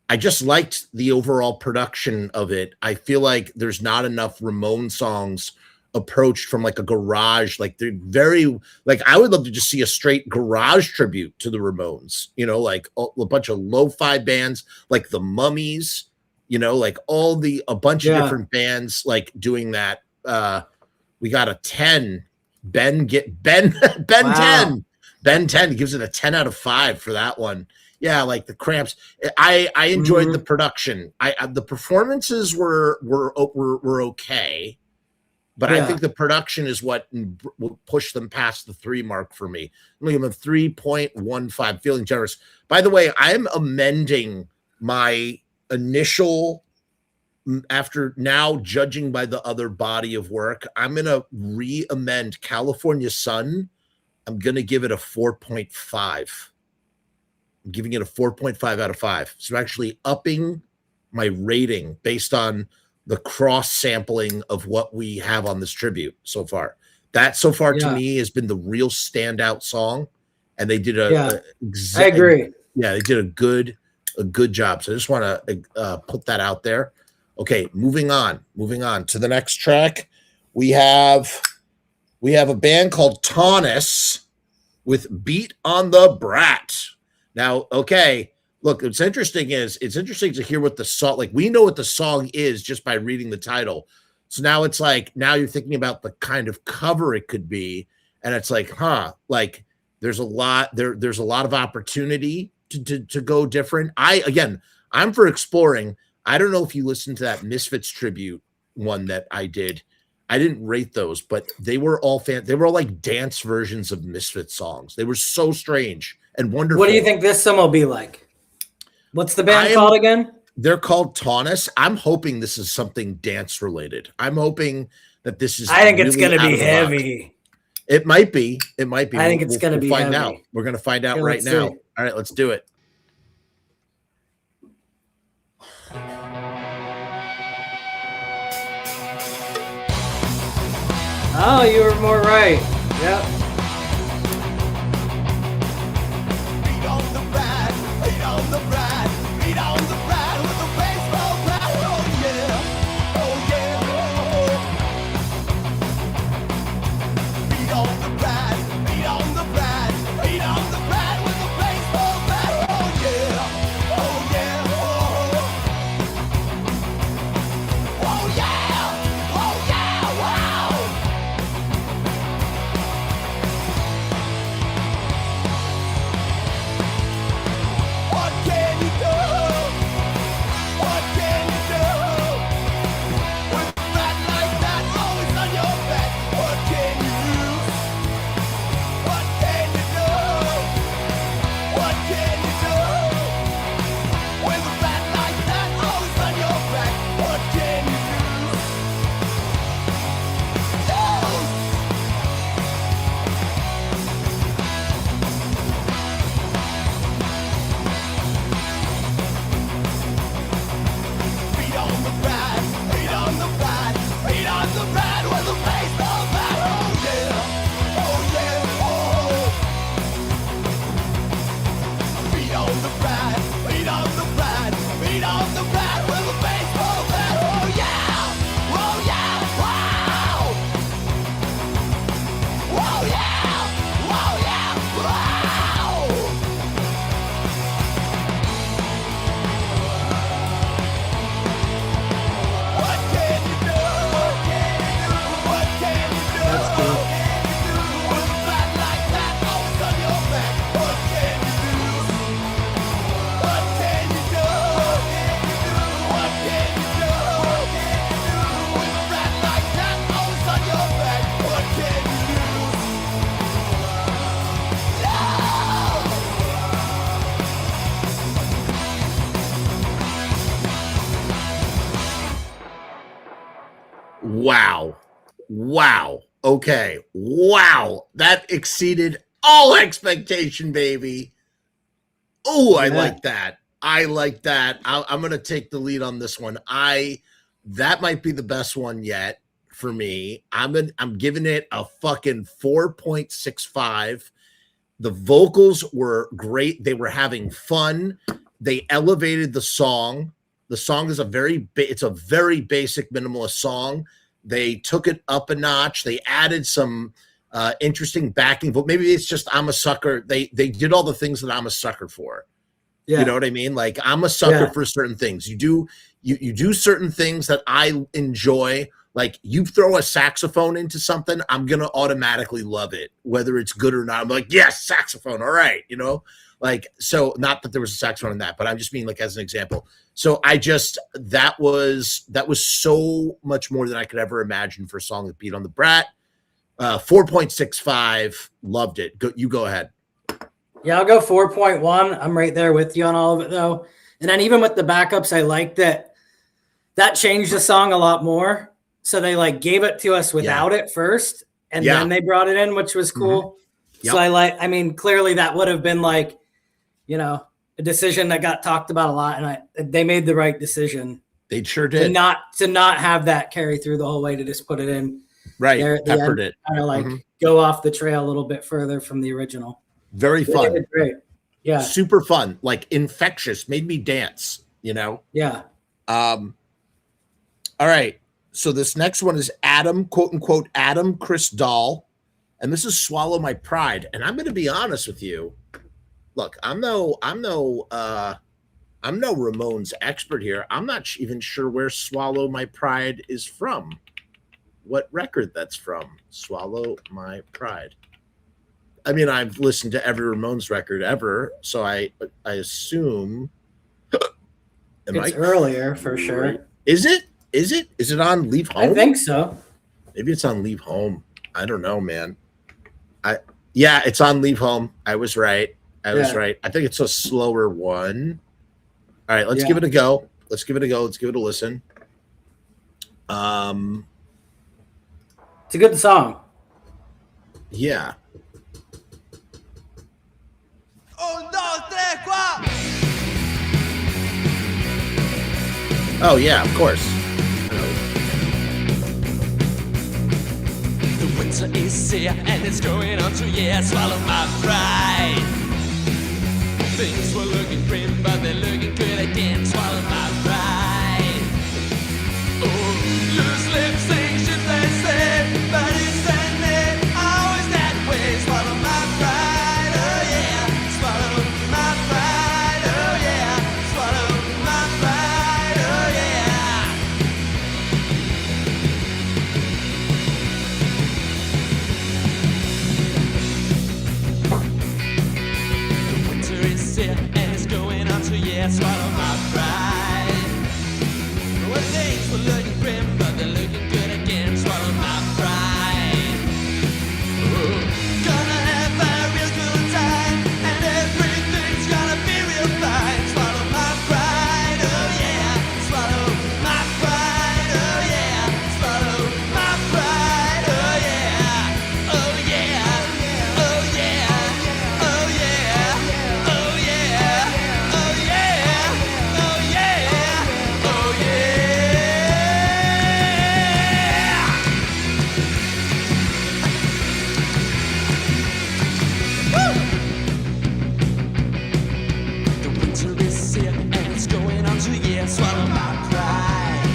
I just liked the overall production of it. I feel like there's not enough Ramone songs approached from like a garage. Like they're very, like I would love to just see a straight garage tribute to the Ramones, you know, like a bunch of lo-fi bands, like the Mummies, you know, like a bunch of different bands like doing that. We got a 10. Ben 10. Ben 10 gives it a 10 out of 5 for that one. Yeah, like the Cramps. I enjoyed Mhm. the production. The performances were okay, but I Yeah. think the production is what pushed them past the 3 mark for me. I'm gonna give them a 3.15. Feeling generous. By the way, I'm amending my initial after now judging by the other body of work. I'm gonna re-amend California Sun. I'm gonna give it a 4.5. I'm giving it a 4.5 out of 5. So I'm actually upping my rating based on the cross sampling of what we have on this tribute so far. That so far to Yeah. me has been the real standout song, and they did Yeah. I agree. they did a good job. So I just want to put that out there. Okay, moving on to the next track. We have a band called Taunus with Beat on the Brat. Now, okay, look, what's interesting is it's interesting to hear what the song, like we know what the song is just by reading the title. So now it's like, now you're thinking about the kind of cover it could be. And it's like, like there's a lot of opportunity to go different. I'm for exploring. I don't know if you listened to that Misfits tribute one that I did. I didn't rate those, but they were all they were all like dance versions of Misfits songs. They were so strange and wonderful. What do you think this one will be like? What's the band called again? They're called Taunus. I'm hoping this is something dance related. I'm hoping that this is. I think it's really going to out be of the box. heavy. It might be. I think it's going to be find heavy. out. We're going to find out Yeah, right let's now. see. All right, let's do it. Oh, you were more right. Yep. Beat on the brat, beat on the brat, beat on the brat with a baseball bat. Oh yeah, oh yeah. Beat on the brat, beat on the brat, beat on the brat with a baseball bat. Oh yeah, oh yeah. Oh yeah, oh yeah, wow. What can you do? What can you do? With a bat like that always on your back, what can you lose? What can you do? What can you do? With a bat like that always on your back, what can you lose? Lose! Beat on the brat, beat on the brat, beat on the brat with a baseball bat. Oh yeah, oh yeah, oh. Beat on the brat, beat on the brat, beat on the brat with a baseball bat. Oh yeah, wow. Oh yeah, wow. What can you do? What can you do? What can you do? That's cool. With a bat like that always on your back, what can you do? What can you do? What can you do? With a bat like that always on your back, what can you do? Wow. Okay. Wow. That exceeded all expectation, baby. Oh, I Yeah. like that. I'm going to take the lead on this one. That might be the best one yet for me. I'm giving it a fucking 4.65. The vocals were great. They were having fun. They elevated the song. The song is it's a very basic minimalist song. They took it up a notch. They added some interesting backing, but maybe it's just I'm a sucker. They did all the things that I'm a sucker for. Yeah. You know what I mean? Like I'm a sucker Yeah. for certain things. You do certain things that I enjoy. Like you throw a saxophone into something, I'm gonna automatically love it, whether it's good or not. I'm like, yes, saxophone, all right, Like, so not that there was a saxophone in that, but I'm just being like as an example. So that was so much more than I could ever imagine for a song that beat on the Brat. 4.65, loved it. You go ahead. Yeah, I'll go 4.1. I'm right there with you on all of it though. And then even with the backups, I liked that changed the song a lot more. So they like gave it to us without it first, and then they brought it in, which was cool. Yep. So I mean, clearly that would have been like, you know, a decision that got talked about a lot, and they made the right decision. They sure did. To not have that carry through the whole way, to just put it in. Right. Peppered it. Kind of like go off the trail a little bit further from the original. Very fun. Great. Yeah. Super fun. Like infectious. Made me dance, you know? Yeah. All right. So this next one is Adam, quote unquote, Adam Chris Dahl. And this is Swallow My Pride. And I'm going to be honest with you. Look, I'm no Ramones expert here. I'm not even sure where Swallow My Pride is from. What record that's from? Swallow My Pride. I mean, I've listened to every Ramones record ever, so I assume it's earlier for sure. Is it? Is it on Leave Home? I think so. Maybe it's on Leave Home. I don't know, man. Yeah, it's on Leave Home. I was right. I think it's a slower one. All right, let's give it a go. Let's give it a listen. It's a good song. Yeah. Oh yeah, of course. The winter is here and it's going on to swallow my pride. Things were looking grim, but they're looking good again. Swallow my pride. Oh, loose lips sing, should they say? But isn't it always that way? Swallow my pride, oh yeah. Swallow my pride, oh yeah. Swallow my pride, oh yeah. The winter is here and it's going on to swallow my pride. When things were looking grim, but they're looking good again. Swallow my pride. Oh, gonna have a real good time, and everything's gonna be real fine. Swallow my pride, oh yeah. Swallow my pride, oh yeah. Swallow my pride, oh yeah. Oh yeah, oh yeah, oh yeah, oh yeah, oh yeah, oh yeah, oh yeah. The winter is here and it's going on to swallow my pride.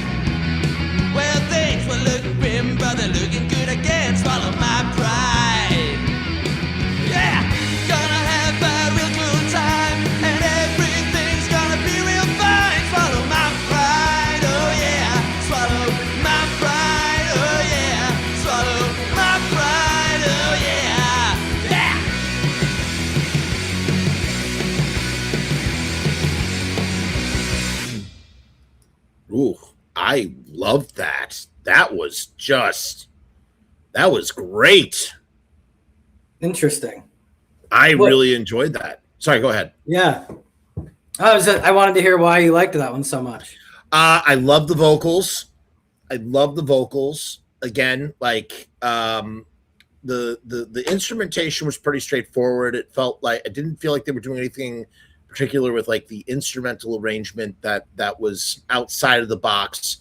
Well, things were looking grim, but they're looking good again. Swallow my pride. Yeah, gonna have a real good time, and everything's gonna be real fine. Swallow my pride, oh yeah. Swallow my pride, oh yeah. Swallow my pride, oh yeah. Yeah. Ooh, I loved that. That was great. Interesting. I really enjoyed that. Sorry, go ahead. Yeah. I wanted to hear why you liked that one so much. I love the vocals. Again, like the instrumentation was pretty straightforward. It felt like I didn't feel like they were doing anything particular with like the instrumental arrangement that was outside of the box.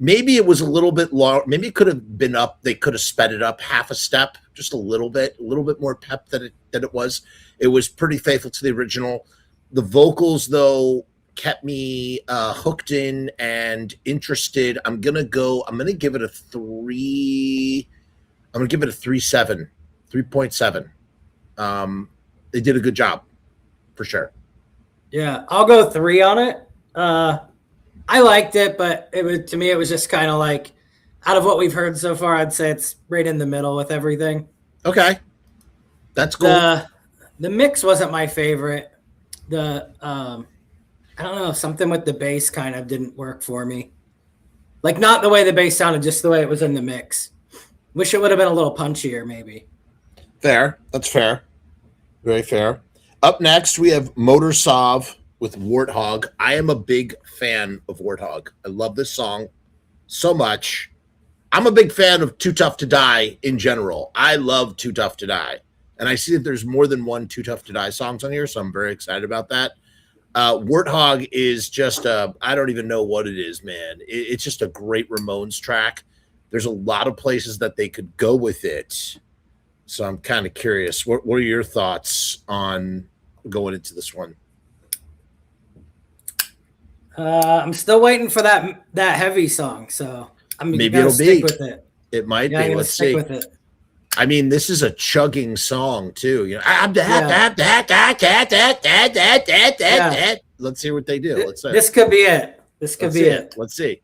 Maybe it was a little bit long. Maybe it could have been up. They could have sped it up half a step, just a little bit more pep than it was. It was pretty faithful to the original. The vocals, though, kept me hooked in and interested. I'm gonna give it a 3. I'm gonna give it a 3.7. They did a good job, for sure. Yeah, I'll go 3 on it. I liked it, but to me, it was just kind of like, out of what we've heard so far, I'd say it's right in the middle with everything. Okay, that's cool. The mix wasn't my favorite. I don't know, something with the bass kind of didn't work for me. Like not the way the bass sounded, just the way it was in the mix. Wish it would have been a little punchier, maybe. Fair. That's fair. Very fair. Up next, we have Motorsov with Warthog. I am a big fan of Warthog. I love this song so much. I'm a big fan of Too Tough to Die in general. I love Too Tough to Die. And I see that there's more than one Too Tough to Die songs on here, so I'm very excited about that. Warthog is just I don't even know what it is, man. It's just a great Ramones track. There's a lot of places that they could go with it. So I'm kind of curious. What are your thoughts on going into this one? I'm still waiting for that heavy song, so I'm maybe gonna it'll stick be with it. It might Yeah, be. I'm Let's stick see. with it. I mean, this is a chugging song too. You know, let's see what they do. Let's see. This could be it. This could be it. Let's see.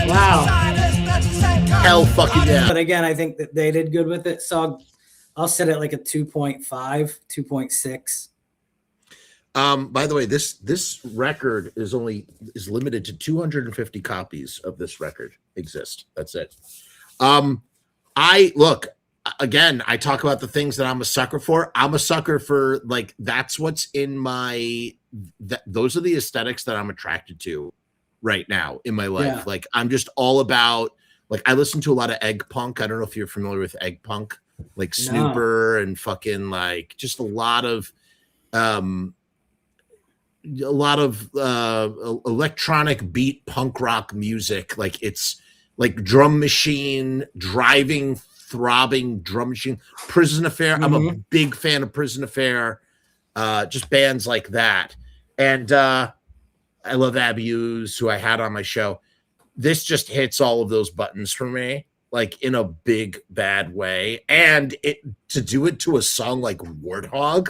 Wow. Hell fucking yeah. But again, I think that they did good with it. So I'll set it like a 2.5, 2.6. By the way, this record is limited to 250 copies of this record exist. That's it. I talk about the things that I'm a sucker for. I'm a sucker for, like, that's what's in those are the aesthetics that I'm attracted to right now in my life. Yeah. Like, I'm just all about, like, I listen to a lot of egg punk. I don't know if you're familiar with egg punk, like Snooper and fucking, like, just a lot of electronic beat punk rock music. Like, it's like drum machine, driving, throbbing drum machine. Prison Affair. I'm a big fan of Prison Affair. Just bands like that. And I love Abuse, who I had on my show. This just hits all of those buttons for me, like, in a big bad way. And to do it to a song like Warthog,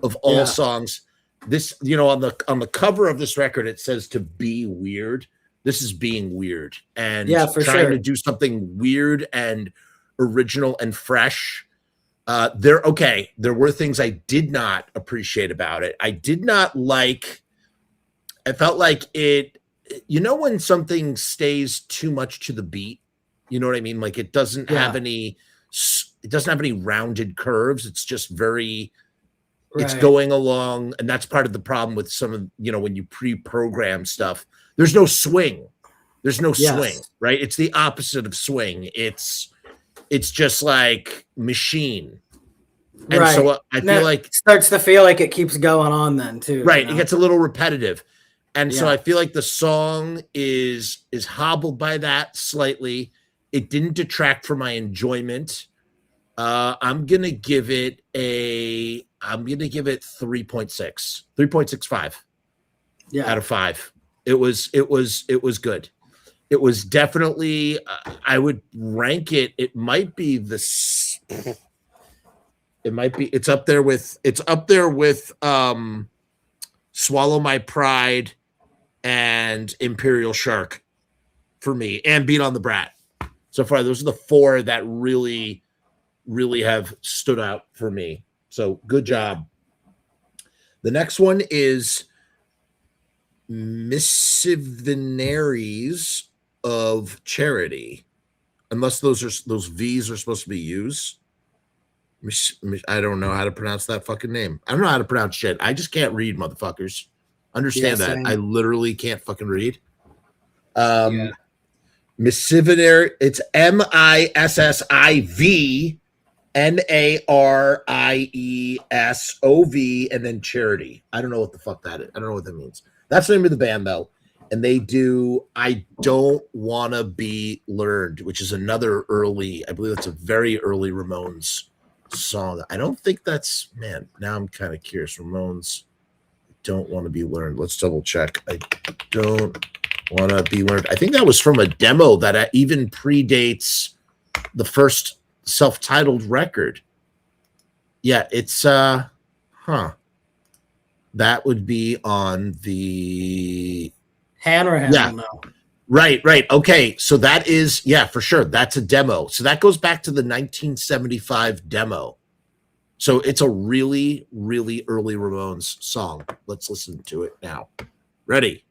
of all songs. This, you know, on the cover of this record, it says to be weird. This is being weird and trying to do something weird and original and fresh. There were things I did not appreciate about it. I did not like. I felt like it. You know, when something stays too much to the beat, you know what I mean? Like, it doesn't have any. It doesn't have any rounded curves. It's just very. It's going along, and that's part of the problem with some of, you know, when you pre-program stuff. There's no swing. There's no swing, right? It's the opposite of swing. It's just like machine. And so I feel like it starts to feel like it keeps going on then too. Right. You know? It gets a little repetitive. And so I feel like the song is hobbled by that slightly. It didn't detract from my enjoyment. I'm going to give it 3.6, 3.65 out of 5. It was good. It was definitely, I would rank it. It's up there with Swallow My Pride and Imperial Shark for me, and Beat on the Brat. So far, those are the 4 that really have stood out for me. So good job. The next one is Missionaries of Charity. Unless those V's are supposed to be U's. I don't know how to pronounce that fucking name. I don't know how to pronounce shit. I just can't read, motherfuckers. Understand that. I literally can't fucking read. Missionary. It's MISSIVNARIESOV and then Charity. I don't know what the fuck that is. I don't know what that means. That's the name of the band, though. And they do I Don't Wanna Be Learned, which is another early, I believe that's a very early Ramones song. I don't think that's, man, now I'm kind of curious. Ramones, Don't Want to Be Learned. Let's double check. I Don't Want to Be Learned. I think that was from a demo that even predates the first self-titled record. Yeah, it's that would be on the Hanrahan. Yeah. No. Right. Okay, so that is, yeah, for sure, that's a demo. So that goes back to the 1975 demo. So it's a really, really early Ramones song. Let's listen to it now. Ready?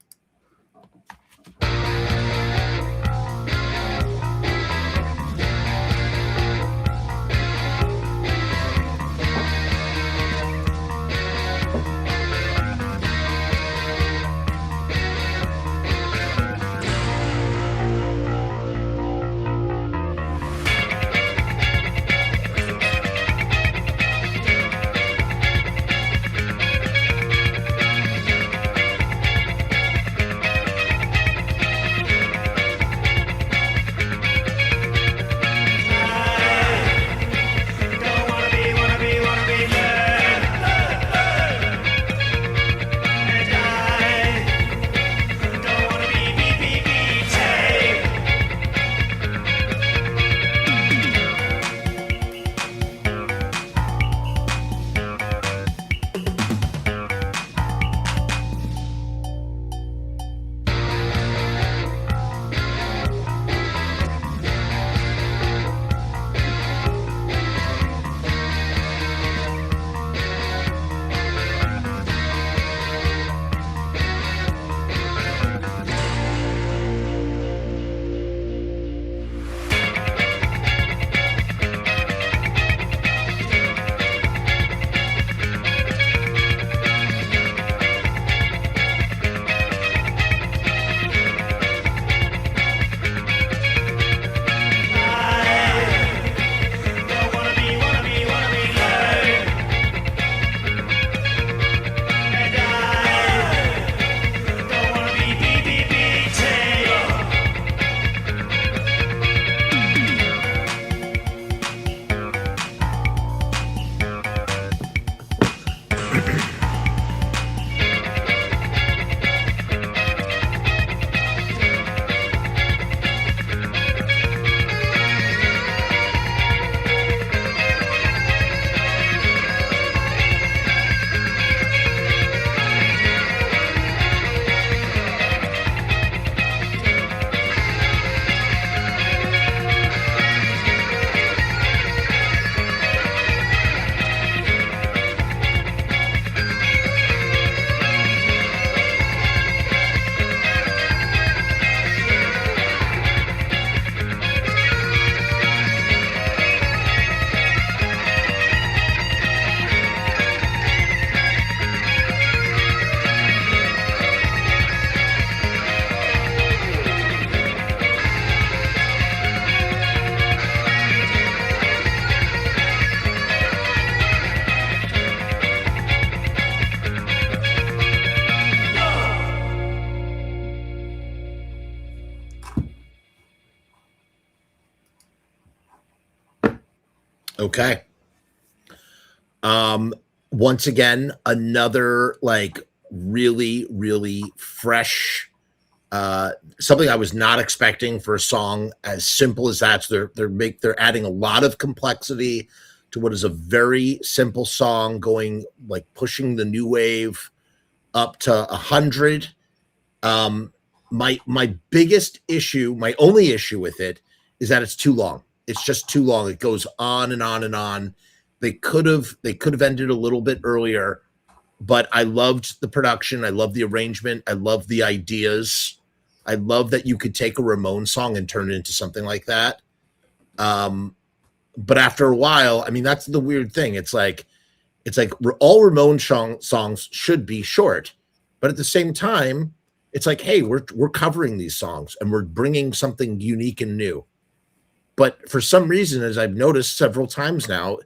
Okay. Once again, another like really, really fresh, something I was not expecting for a song as simple as that. So they're adding a lot of complexity to what is a very simple song, going like pushing the new wave up to 100. My biggest issue, my only issue with it is that it's too long. It's just too long. It goes on and on and on. They could have ended a little bit earlier, but I loved the production. I love the arrangement. I love the ideas. I love that you could take a Ramones song and turn it into something like that. But after a while, I mean, that's the weird thing. It's like all Ramones songs should be short, but at the same time, it's like, hey, we're covering these songs and we're bringing something unique and new. But for some reason, as I've noticed several times now,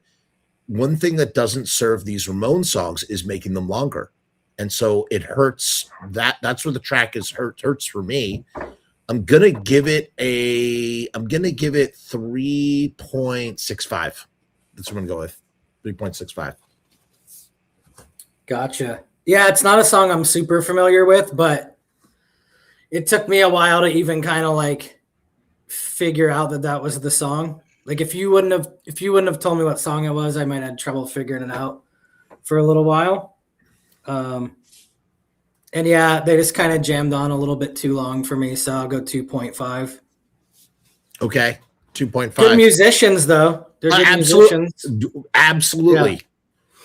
one thing that doesn't serve these Ramones songs is making them longer. And so it hurts. That's where the track hurts for me. I'm gonna give it 3.65. That's what I'm gonna go with. 3.65. Gotcha. Yeah, it's not a song I'm super familiar with, but it took me a while to even kind of like figure out that was the song. Like if you wouldn't have told me what song it was, I might have had trouble figuring it out for a little while. And yeah, they just kind of jammed on a little bit too long for me, so I'll go 2.5. Okay, 2.5. Good musicians, though. They're good musicians. Absolutely.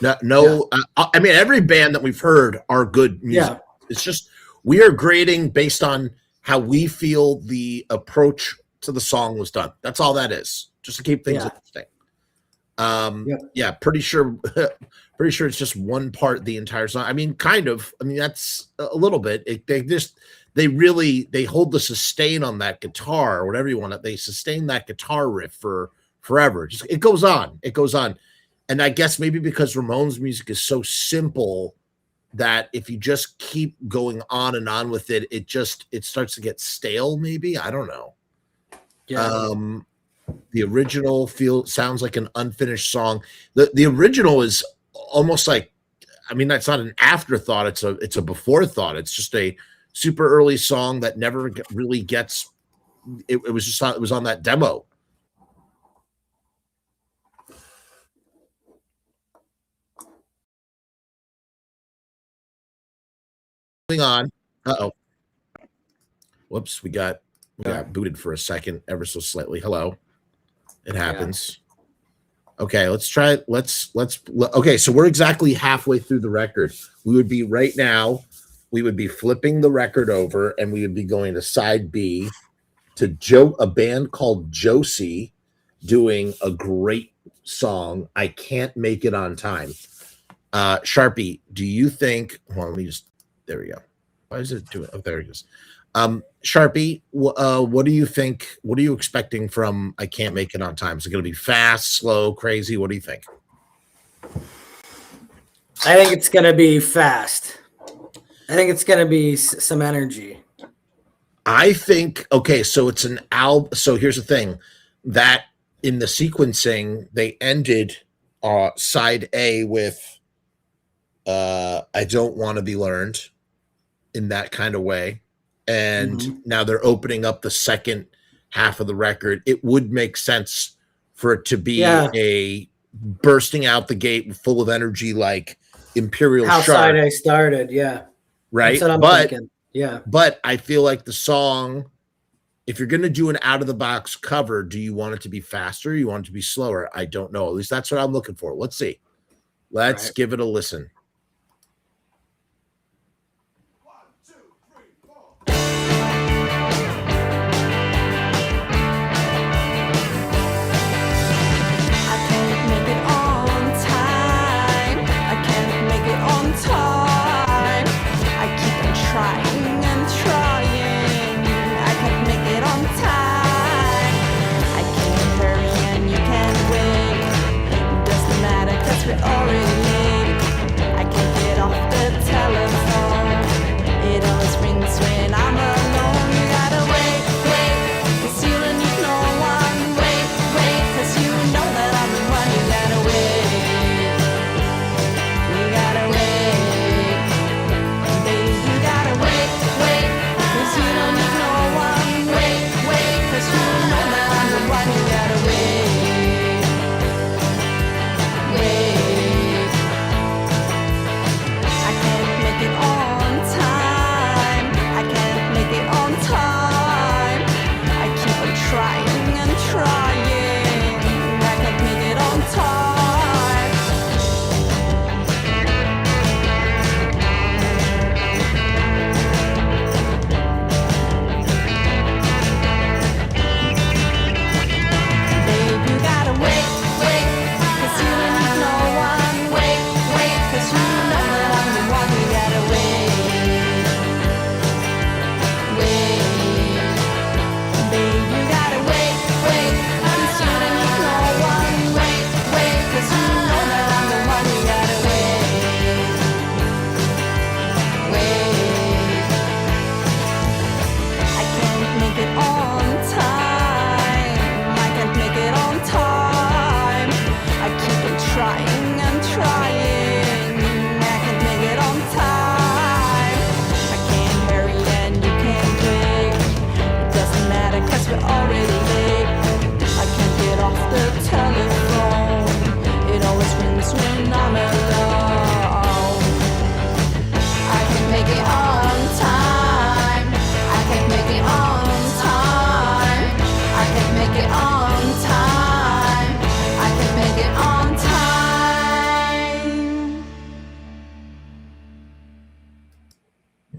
Yeah. No. I mean, every band that we've heard are good music. Yeah. It's just we are grading based on how we feel the approach to the song was done. That's all that is, just to keep things interesting. Yeah, pretty sure it's just one part the entire song. I mean, kind of. I mean, that's a little bit. They hold the sustain on that guitar or whatever you want. They sustain that guitar riff for forever. Just it goes on. And I guess maybe because Ramones music is so simple that if you just keep going on and on with it, it starts to get stale. Maybe, I don't know. Yeah. The original sounds like an unfinished song. The original is almost like, I mean, that's not an afterthought. It's a before thought. It's just a super early song that never really gets. It was on that demo. Moving on. Whoops, we got booted for a second, ever so slightly. Hello. It happens. Yeah. Okay, let's try it. Okay, so we're exactly halfway through the record. We would be right now, we would be flipping the record over and we would be going to side B to a band called Josie doing a great song, I Can't Make It on Time. Sharpie, do you think, well, there we go. Why is it doing? Oh, there it is. Sharpie, what do you think? What are you expecting from I Can't Make It on Time? Is it going to be fast, slow, crazy? What do you think? I think it's going to be fast. I think it's going to be some energy. I think, okay, so it's an album. So here's the thing, that in the sequencing, they ended side A with I Don't Want to Be Learned in that kind of way. And now they're opening up the second half of the record. It would make sense for it to be a bursting out the gate full of energy like Imperial Sharp. Outside I started, yeah. Right? That's what I'm thinking. Yeah. But I feel like the song, if you're going to do an out-of-the-box cover, do you want it to be faster or you want it to be slower? I don't know. At least that's what I'm looking for. Let's see. Let's give it a listen. Already late.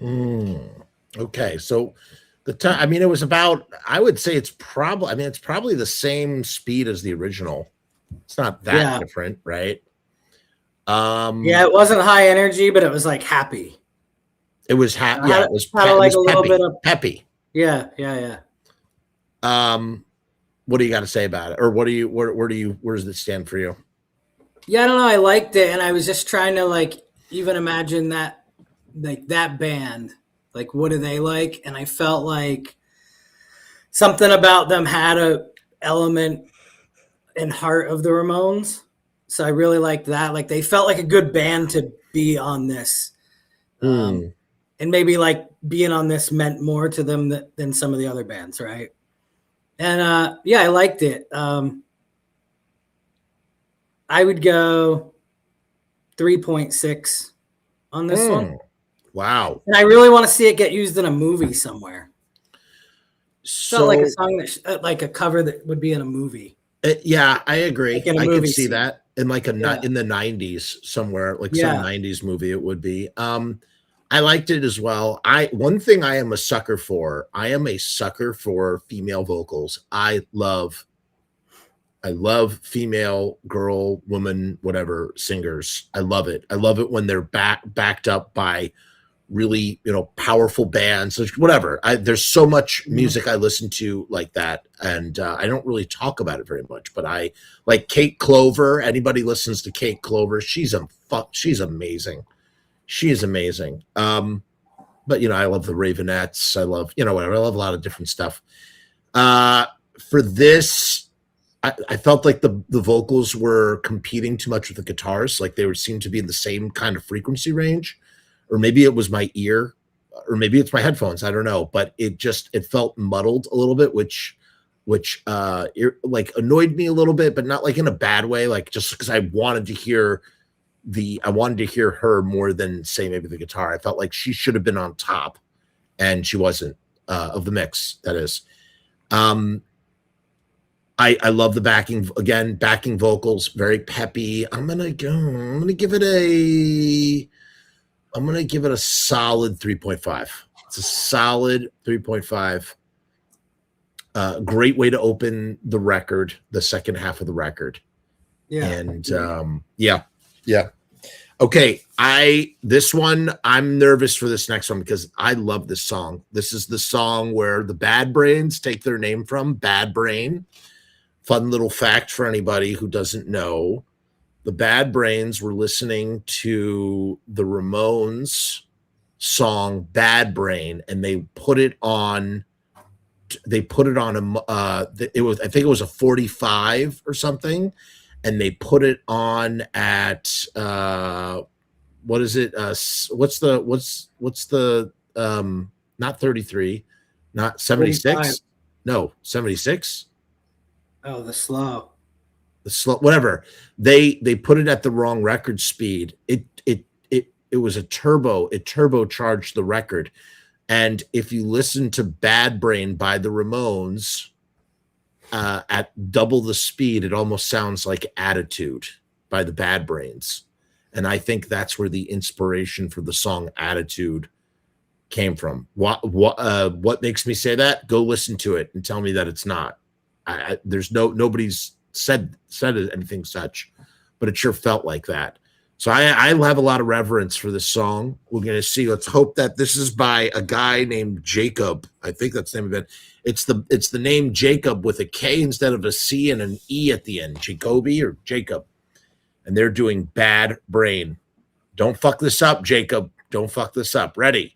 Okay, so the time, I mean, it was about, I would say it's probably, I mean, it's probably the same speed as the original. It's not that different, right? Yeah, it wasn't high energy, but it was like happy. It was happy. Yeah, it was kind of like a little peppy, bit of peppy. Yeah. What do you got to say about it, or what do you, where does it stand for you? Yeah, I don't know. I liked it, and I was just trying to like even imagine that, like that band, like what do they like? And I felt like something about them had a element and heart of the Ramones, so I really liked that. Like they felt like a good band to be on this, and maybe like being on this meant more to them than some of the other bands, right? And yeah, I liked it. I would go 3.6 on this one. Wow. And I really want to see it get used in a movie somewhere. So Felt like a song that like a cover that would be in a movie. Yeah, I agree. Like in a I movie could see scene. that in like in the 90s somewhere, like some 90s movie it would be. I liked it as well. One thing I am a sucker for, female vocals. I love female, girl, woman, whatever singers. I love it. I love it when they're backed up by really, powerful bands, whatever. There's so much music I listen to like that, and I don't really talk about it very much. But I like Kate Clover. Anybody listens to Kate Clover? She's amazing. She is amazing. But I love the Ravenettes. I love whatever. I love a lot of different stuff. For this, I felt like the vocals were competing too much with the guitars. Like they seemed to be in the same kind of frequency range. Or maybe it was my ear, or maybe it's my headphones. I don't know, but it felt muddled a little bit, which like annoyed me a little bit, but not like in a bad way. Like just because I wanted to hear her more than say maybe the guitar. I felt like she should have been on top, and she wasn't of the mix. That is, I love the backing vocals, very peppy. I'm gonna give it a solid 3.5. It's a solid 3.5. Great way to open the record, the second half of the record. Yeah. And yeah. Okay, this one, I'm nervous for this next one because I love this song. This is the song where the Bad Brains take their name from, Bad Brain. Fun little fact for anybody who doesn't know. The Bad Brains were listening to the Ramones song Bad Brain, and they put it on I think it was a 45 or something, and they put it on at what is it? What's the not 33, not 76? 45. No, 76. Oh, the slow, whatever. They put it at the wrong record speed. It was a turbo. It turbocharged the record. And if you listen to Bad Brain by the Ramones at double the speed, it almost sounds like Attitude by the Bad Brains. And I think that's where the inspiration for the song Attitude came from. What makes me say that? Go listen to it and tell me that it's not. There's nobody's said anything such, but it sure felt like that. So I have a lot of reverence for this song. We're going to see. Let's hope that this is by a guy named Jacob. I think that's the name of it. It's the name Jacob with a K instead of a C and an E at the end. Jacoby or Jacob. And they're doing Bad Brain. Don't fuck this up, Jacob. Don't fuck this up. Ready?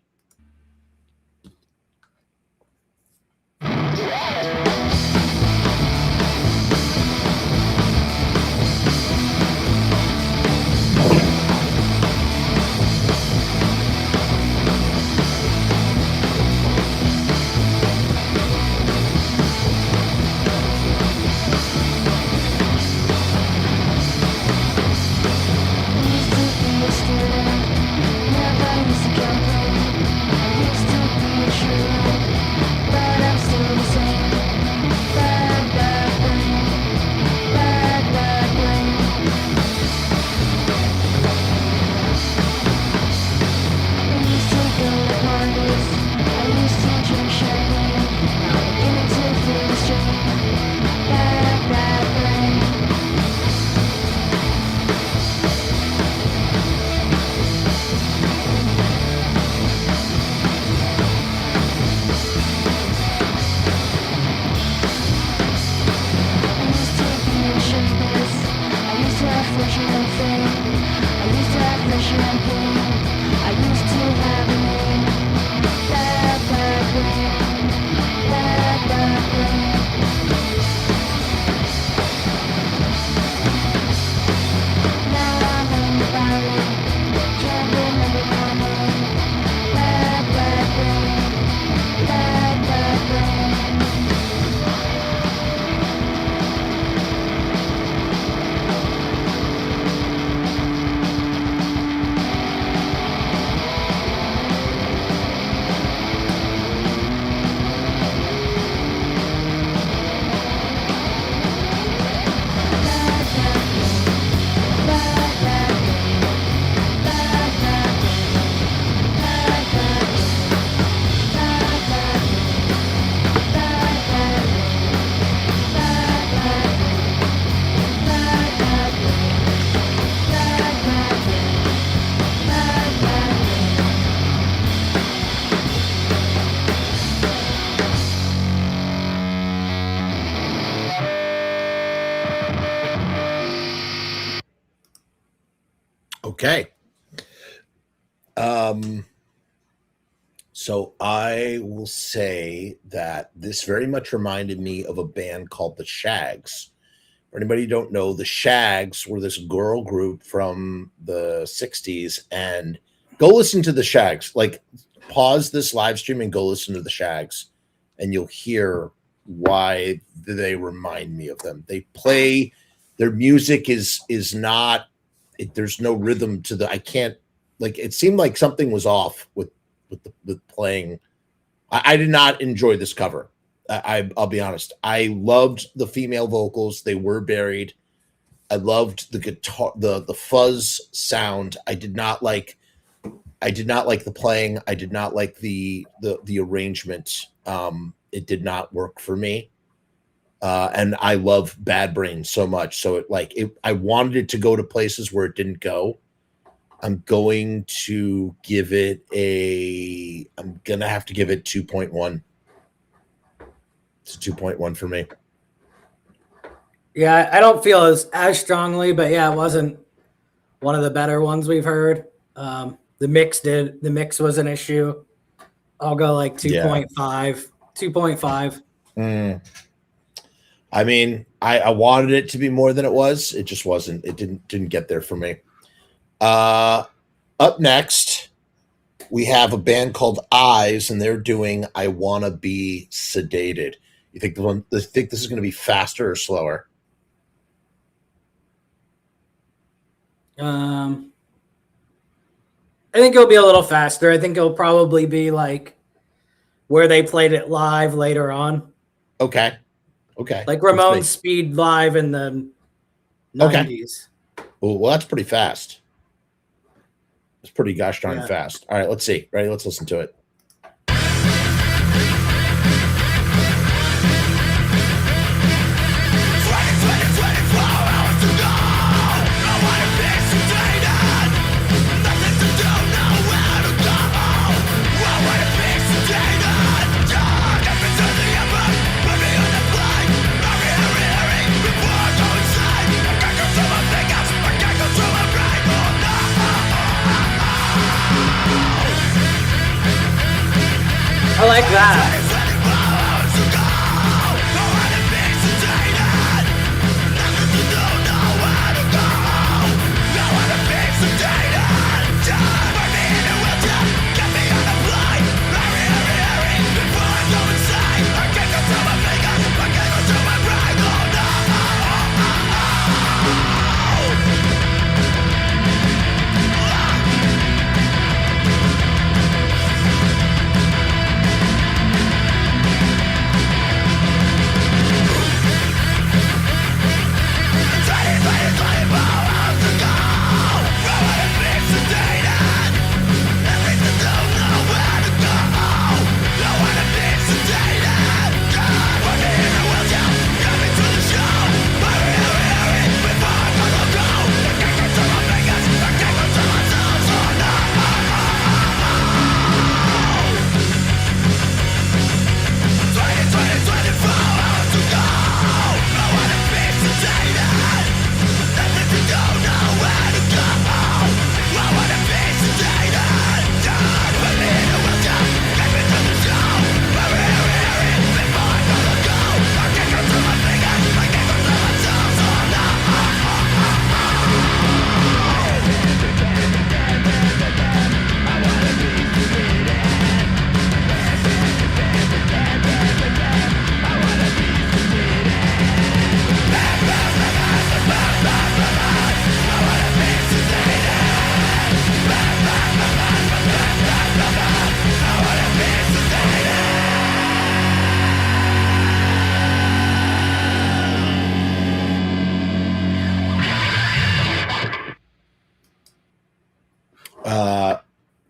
Never used to care. Okay. So I will say that this very much reminded me of a band called the Shags. For anybody who don't know, the Shags were this girl group from the 60s, and go listen to the Shags. Like, pause this live stream and go listen to the Shags, and you'll hear why they remind me of them. They play, their music is not, there's no rhythm to the, I can't, like, it seemed like something was off with the playing. I did not enjoy this cover. I'll be honest. I loved the female vocals. They were buried. I loved the guitar, the fuzz sound. I did not like the playing. I did not like the arrangement. It did not work for me. And I love Bad Brains so much. So I wanted it to go to places where it didn't go. I'm going to give it I'm going to have to give it 2.1. It's 2.1 for me. Yeah, I don't feel as strongly, but yeah, it wasn't one of the better ones we've heard. The mix was an issue. I'll go like 2.5. 2.5. I mean, I wanted it to be more than it was. It just wasn't. It didn't get there for me. Up next, we have a band called Eyes, and they're doing "I Wanna Be Sedated." You think this is going to be faster or slower? I think it'll be a little faster. I think it'll probably be like where they played it live later on. Okay. Like Ramones Speed live in the 90s. Well, that's pretty fast. It's pretty gosh darn fast. All right, let's see. Ready? Let's listen to it. I like that.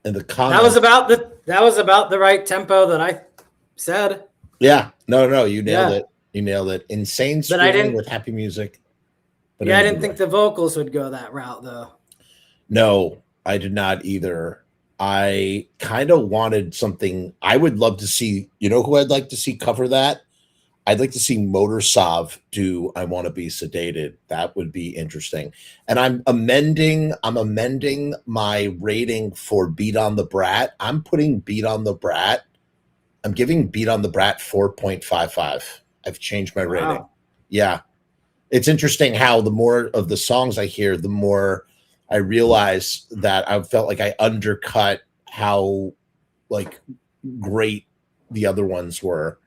And the comment that was about the right tempo that I said. Yeah, no, you nailed it. You nailed it. Insane screaming with happy music. But I didn't think the vocals would go that route, though. No, I did not either. I kind of wanted something. I would love to see. You know who I'd like to see cover that? I'd like to see Motorsov do "I Want to Be Sedated." That would be interesting. And I'm amending my rating for "Beat on the Brat." I'm putting "Beat on the Brat." I'm giving "Beat on the Brat" 4.55. I've changed my rating. Yeah, it's interesting how the more of the songs I hear, the more I realize that I felt like I undercut how like great the other ones were.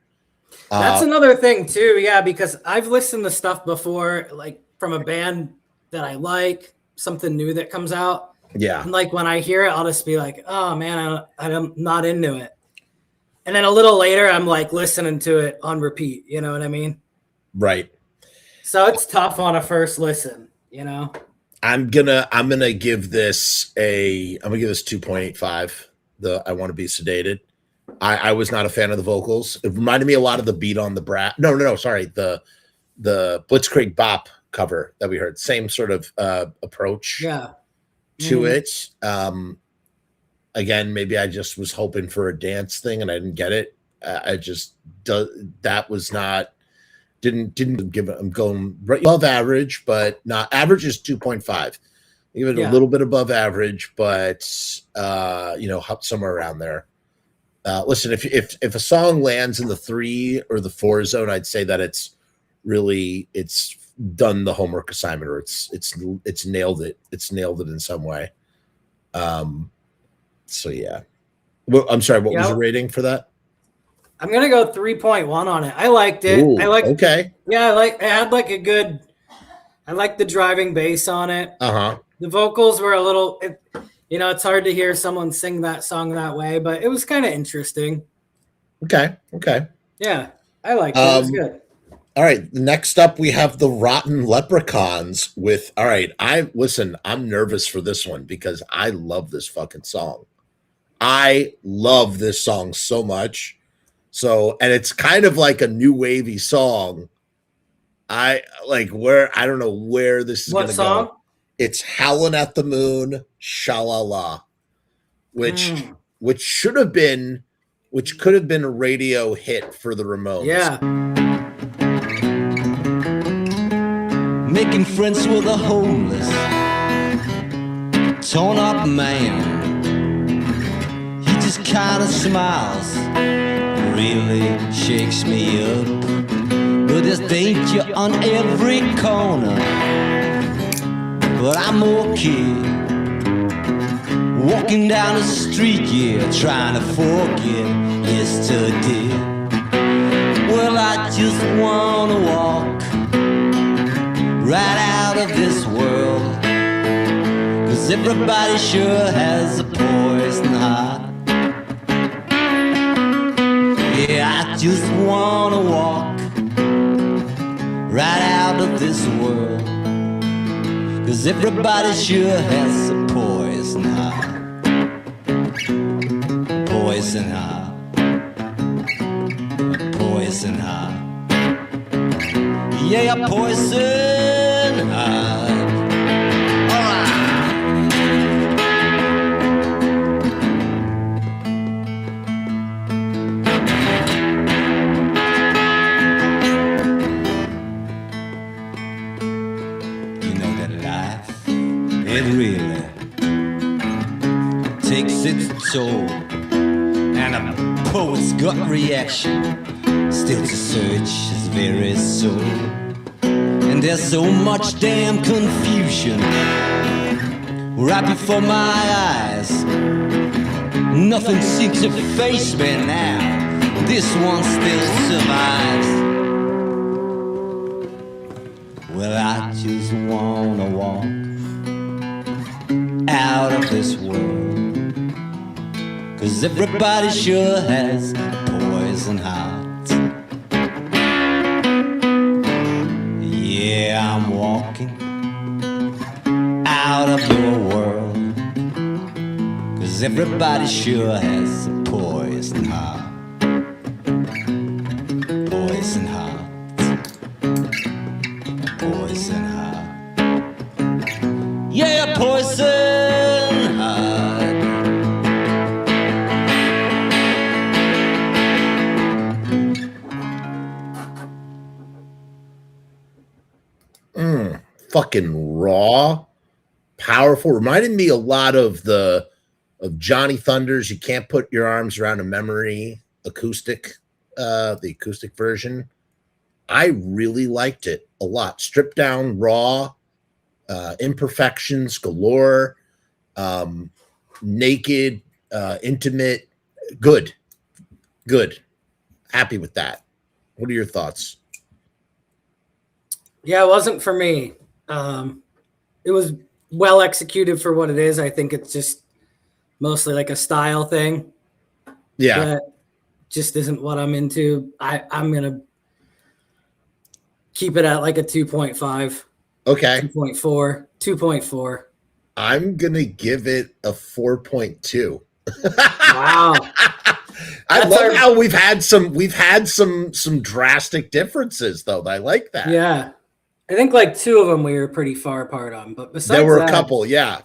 That's another thing too, yeah, because I've listened to stuff before, like from a band that I like, something new that comes out. Yeah. And like when I hear it, I'll just be like, oh man, I'm not into it. And then a little later, I'm like listening to it on repeat. You know what I mean? Right. So it's tough on a first listen, you know? I'm gonna give this 2.85. I Want to Be Sedated. I was not a fan of the vocals. It reminded me a lot of the Beat on the Brat. No, sorry. The Blitzkrieg Bop cover that we heard. Same sort of approach to it. Again, maybe I just was hoping for a dance thing and I didn't get it. That was not didn't give it. I'm going right above average, but not average is 2.5. Give it a little bit above average, but somewhere around there. Listen, if a song lands in the 3 or the 4 zone, I'd say that it's done the homework assignment, or it's nailed it. It's nailed it in some way. So yeah. Well, I'm sorry. What was your rating for that? I'm gonna go 3.1 on it. I liked it. Ooh, okay. Yeah, I had like a good. I like the driving bass on it. The vocals were a little. It's hard to hear someone sing that song that way, but it was kind of interesting. Okay. Yeah, I liked it. It was good. All right. Next up, we have the Rotten Leprechauns with. All right. I'm nervous for this one because I love this fucking song. I love this song so much. So, and it's kind of like a new wavy song. I don't know where this is going to go. It's Howlin' at the Moon, Sha-La-La, which could have been a radio hit for the Ramones. Yeah. Making friends with a homeless, torn up man. He just kind of smiles, really shakes me up. But there's danger on every corner. But I'm okay. Walking down the street, trying to forget yesterday. Well, I just wanna walk right out of this world, 'cause everybody sure has a poison heart. Yeah, I just wanna walk right out of this world, 'cause everybody sure has a poison heart. Poison heart. Poison heart. Yeah, poison heart. All right. You know that life, it really takes its toll, and a poet's gut reaction still to search his very soul. And there's so much damn confusion right before my eyes. Nothing seems to face me now. This one still survives. Well, I just wanna walk out of this world, 'cause everybody sure has a poison heart. Yeah, I'm walking out of your world, 'cause everybody sure has a poison heart. Poison heart. Poison heart. Yeah, poison heart. fucking raw, powerful. Reminded me a lot of Johnny Thunder's "You Can't Put Your Arms Around a Memory" acoustic, the acoustic version. I really liked it a lot. Stripped down, raw, imperfections galore, naked, intimate, good. Happy with that. What are your thoughts? Yeah, it wasn't for me. It was well executed for what it is. I think it's just mostly like a style thing. Yeah. That just isn't what I'm into. I'm going to keep it at like a 2.5. Okay. 2.4. 2.4. I'm going to give it a 4.2. Wow. I love how we've had some drastic differences though. I like that. Yeah. I think like two of them we were pretty far apart on, but besides there were that, a couple. Yeah.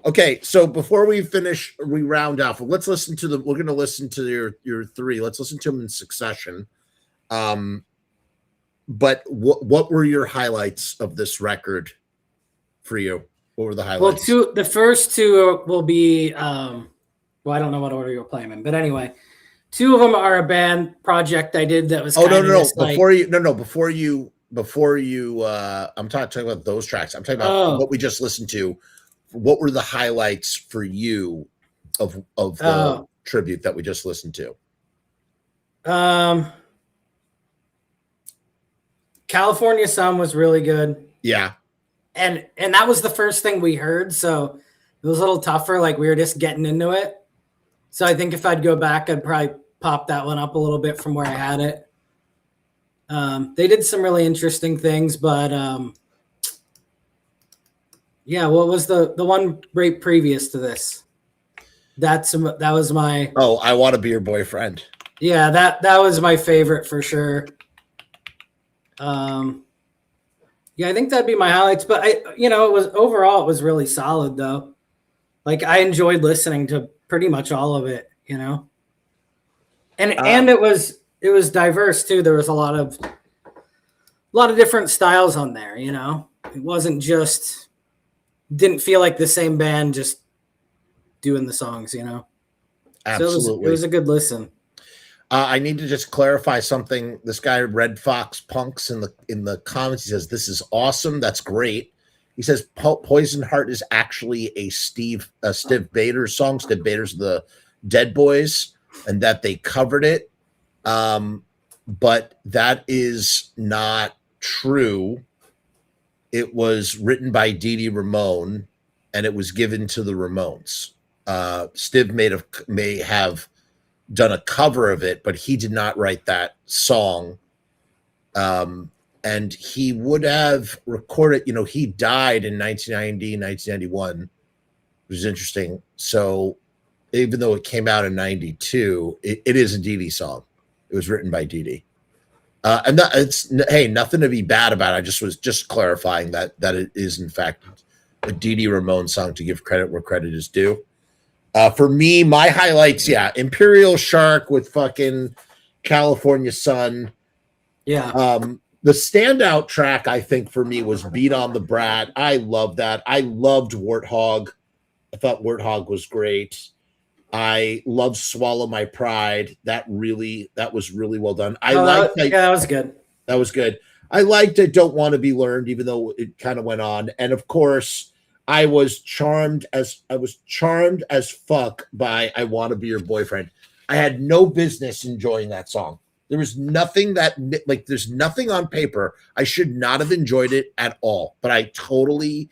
Okay. So before we finish, we round off. Let's listen to we're going to listen to your three. Let's listen to them in succession. But what were your highlights of this record for you? What were the highlights? Well, the first two will be, I don't know what order you'll play them in, but anyway, two of them are a band project I did that was. Oh, no. Before you, I'm talking about those tracks. I'm talking about what we just listened to. What were the highlights for you of the tribute that we just listened to? California Sun was really good. Yeah. And that was the first thing we heard, so it was a little tougher. Like we were just getting into it. So I think if I'd go back, I'd probably pop that one up a little bit from where I had it. They did some really interesting things, but yeah, what was the one right previous to this? That was my. Oh, I Want to Be Your Boyfriend. Yeah, that was my favorite for sure. Yeah, I think that'd be my highlights, but it was really solid though. Like I enjoyed listening to pretty much all of it, and it was diverse too. There was a lot of different styles on there, it wasn't didn't feel like the same band just doing the songs, Absolutely. So it was a good listen. I need to just clarify something. This guy, Red Fox Punks, in the comments, he says, "This is awesome. That's great." He says, "Poison Heart is actually a Steve Bader song. Steve Bader's the Dead Boys, and that they covered it. But that is not true. It was written by Dee Ramone, and it was given to the Ramones. Steve may have done a cover of it, but he did not write that song. And he would have recorded, he died in 1990, 1991, which is interesting. So even though it came out in 92, it is a Dee Dee song. It was written by Dee Dee. And nothing to be bad about. I just was clarifying that it is in fact a Dee Dee Ramone song, to give credit where credit is due. For me, my highlights, Imperial Shark with fucking California Sun. Yeah. The standout track, I think, for me was Beat on the Brat. I love that. I loved Warthog. I thought Warthog was great. I loved Swallow My Pride. That was really well done. That was good. That was good. I liked it. Don't Want to Be Learned, even though it kind of went on. And of course, I was charmed as fuck by I Want to Be Your Boyfriend. I had no business enjoying that song. There was nothing there's nothing on paper. I should not have enjoyed it at all. But I totally,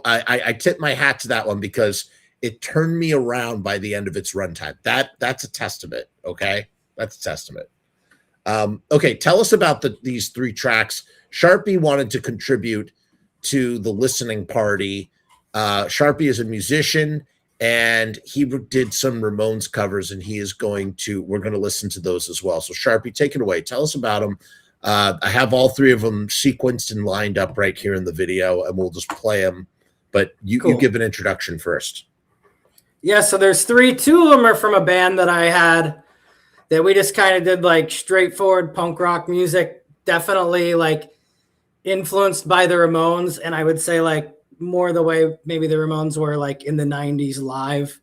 I tip my hat to that one because it turned me around by the end of its runtime. That's a testament. Okay. That's a testament. Okay. Tell us about these three tracks. Sharpie wanted to contribute to the listening party. Sharpie is a musician and he did some Ramones covers, and we're going to listen to those as well. So Sharpie, take it away. Tell us about them. I have all three of them sequenced and lined up right here in the video, and we'll just play them. But you give an introduction first. Yeah, so there's three. Two of them are from a band that I had that we just kind of did like straightforward punk rock music. Definitely like influenced by the Ramones, and I would say like more the way maybe the Ramones were like in the 90s live.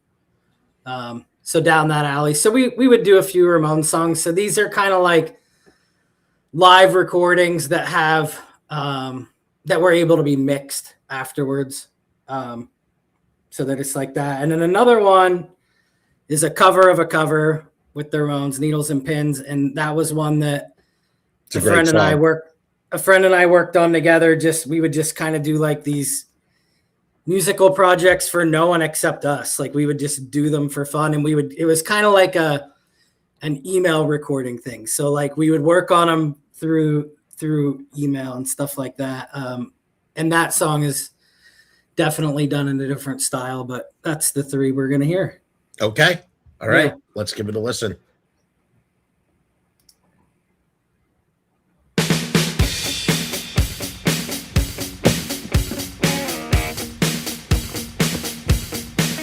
So down that alley. So we would do a few Ramones songs. So these are kind of like live recordings that have that were able to be mixed afterwards. So that it's like that. And then another one is a cover of a cover with the Ramones, Needles and Pins, and that was one that a friend and I worked on together. We would just kind of do like these musical projects for no one except us. Like we would just do them for fun, and it was kind of like an email recording thing. So like we would work on them through email and stuff like that. And that song is definitely done in a different style, but that's the three we're going to hear. Okay. All right. Yeah. Let's give it a listen.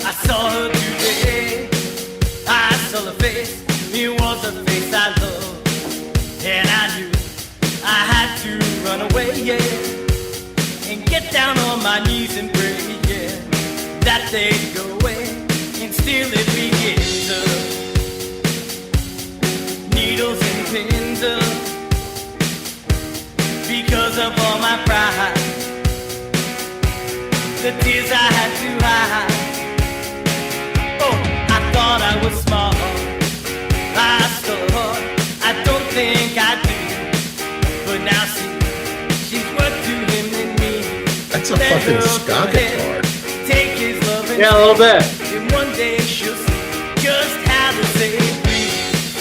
I saw her today. I saw her face. It was a face I loved, and I knew I had to run away, yeah, and get down on my knees and pray, yeah, that they'd go away, and still it begins up. Needles and pins up, because of all my pride, the tears I had to hide. Oh, I thought I was smart, I thought, I don't think I do, but now see, she's worth to him and me. That's a fucking ska guitar. Take his love and Yeah, a little bit. and one day she'll see just how to say please,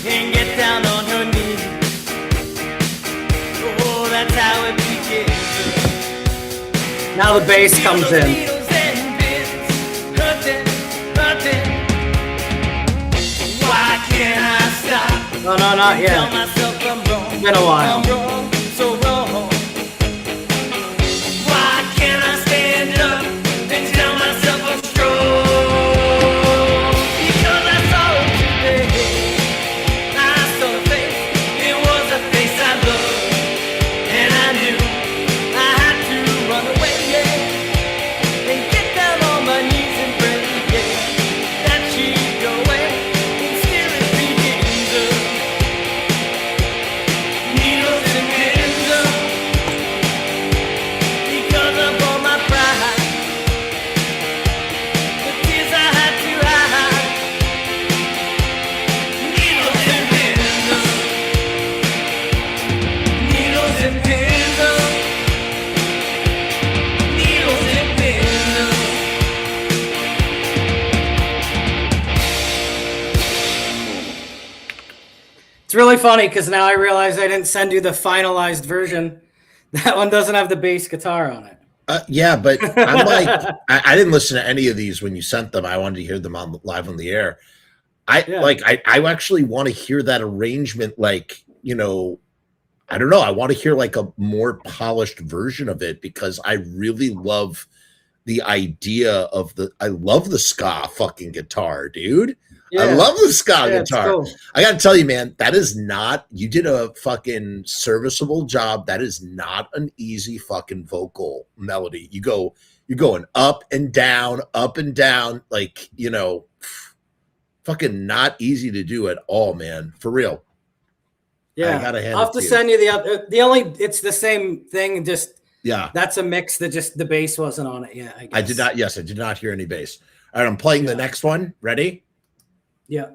and get down on her knees. Oh, that's how it begins. Now the bass comes in. Needles and pins, hurting, hurting. Why can't I stop? No, not Tell yet. myself I'm wrong. It's been a while. I'm wrong, so wrong. Why can't I stand up and tell myself I'm strong? Because I saw her today. I saw her face. It was a face I loved, and I knew I had to run away, yeah, and get down on my knees and pray, yeah, that she'd go away, and still it begins up. Needles and pins up, because of all my pride, the tears I had to hide. Needles and pins up, needles and pins up, needles and pins up. It's really funny because now I realize I didn't send you the finalized version. That one doesn't have the bass guitar on it. Yeah, but I'm like, I didn't listen to any of these when you sent them. I wanted to hear them live on the air. I actually want to hear that arrangement. Like, you know, I don't know. I want to hear like a more polished version of it because I really love the idea of I love the ska fucking guitar, dude. I Yeah. love the ska Yeah, it's guitar. cool. I got to tell you, man, you did a fucking serviceable job. That is not an easy fucking vocal melody. You're going up and down, like, you know, fucking not easy to do at all, man. For real. Yeah, I gotta hand I'll have it to to you. send you it's the same thing, just Yeah. that's a mix that just the bass wasn't on it yet, I guess. I did not hear any bass. All right, I'm playing the next one. Ready? Yeah.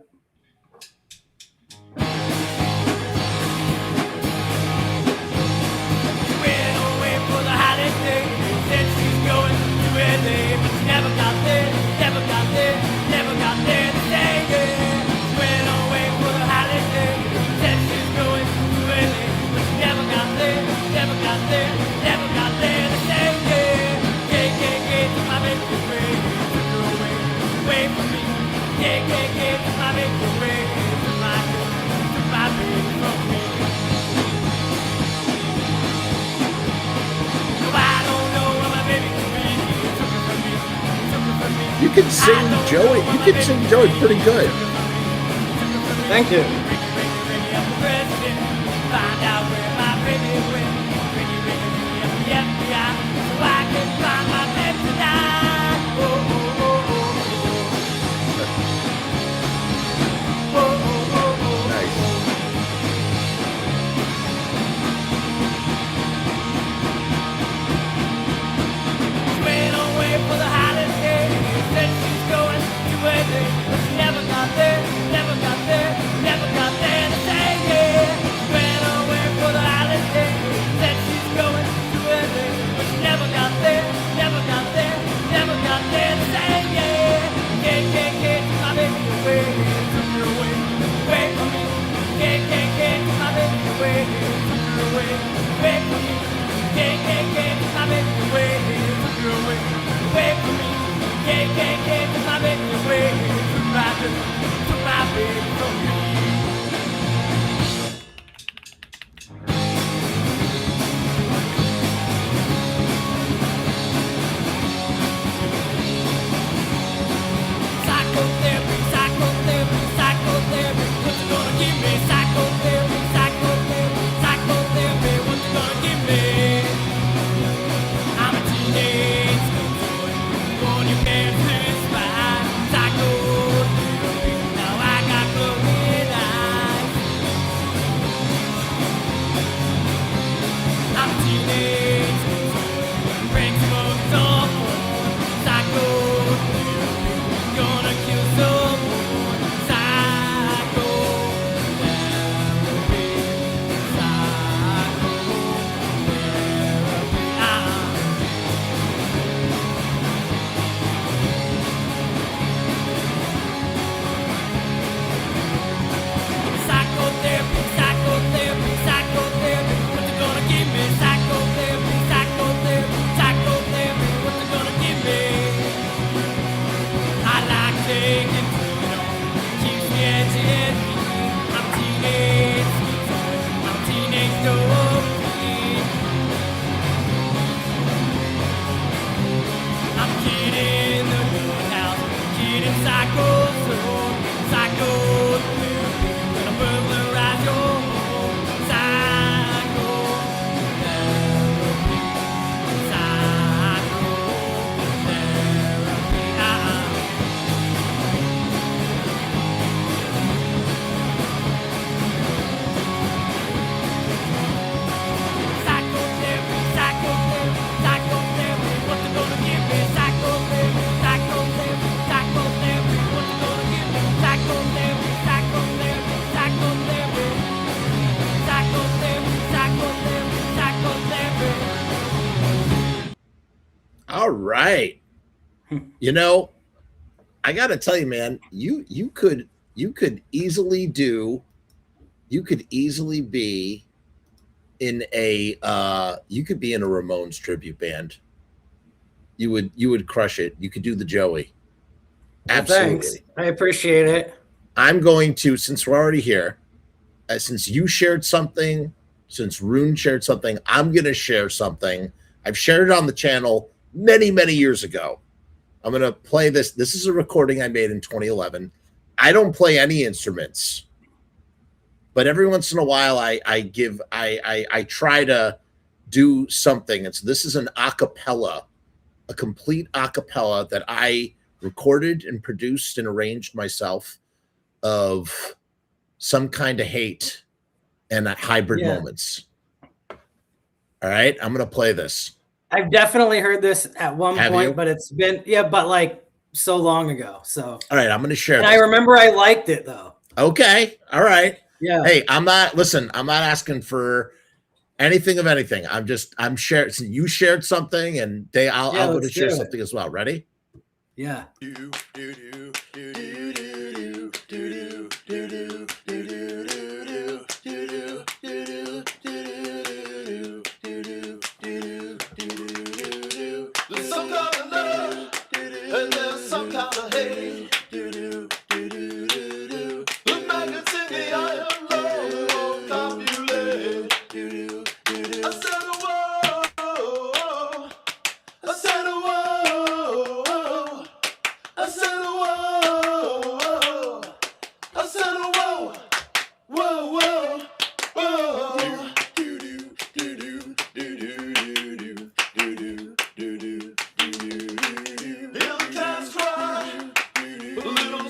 Went away for the holiday, said she's going to LA, but she never got there, never got there, never got there to say yeah. Went away for the holiday, said she's going to LA, but she never got there, never got there, never got there to say yeah. To my baby away, took her away from me. To my baby away, took my baby from me. I don't know where my baby could be. Took her from me, took her from me. You can sing Joey. You can sing Joey pretty good. Thank you. Find out where my baby All right. You know, I got to tell you, man, you could easily be in a you could be in a Ramones tribute band. You would crush it. You could do the Joey. Absolutely. Thanks. I appreciate it. I'm going to, since we're already here, since you shared something, since Rune shared something, I'm going to share something. I've shared it on the channel many, many years ago. I'm going to play this. This is a recording I made in 2011. I don't play any instruments, but every once in a while I try to do something. And so this is an acapella, a complete acapella that I recorded and produced and arranged myself of some kind of hate and hybrid moments. All right, I'm going to play this. I've definitely heard this at one Have point, you? but it's been, but like so long ago. So, all right, I'm going to share and this. I remember I liked it though. Okay. All right. Yeah. Hey, I'm not asking for anything of anything. I'm sharing. So you shared something and I'll go to share something as well. Ready? Yeah. There's some kind of love, and there's some kind of hate. The maggots in the iron lung copulate. I said, whoa, I said, whoa, I said, whoa, I said, whoa, whoa, whoa, whoa.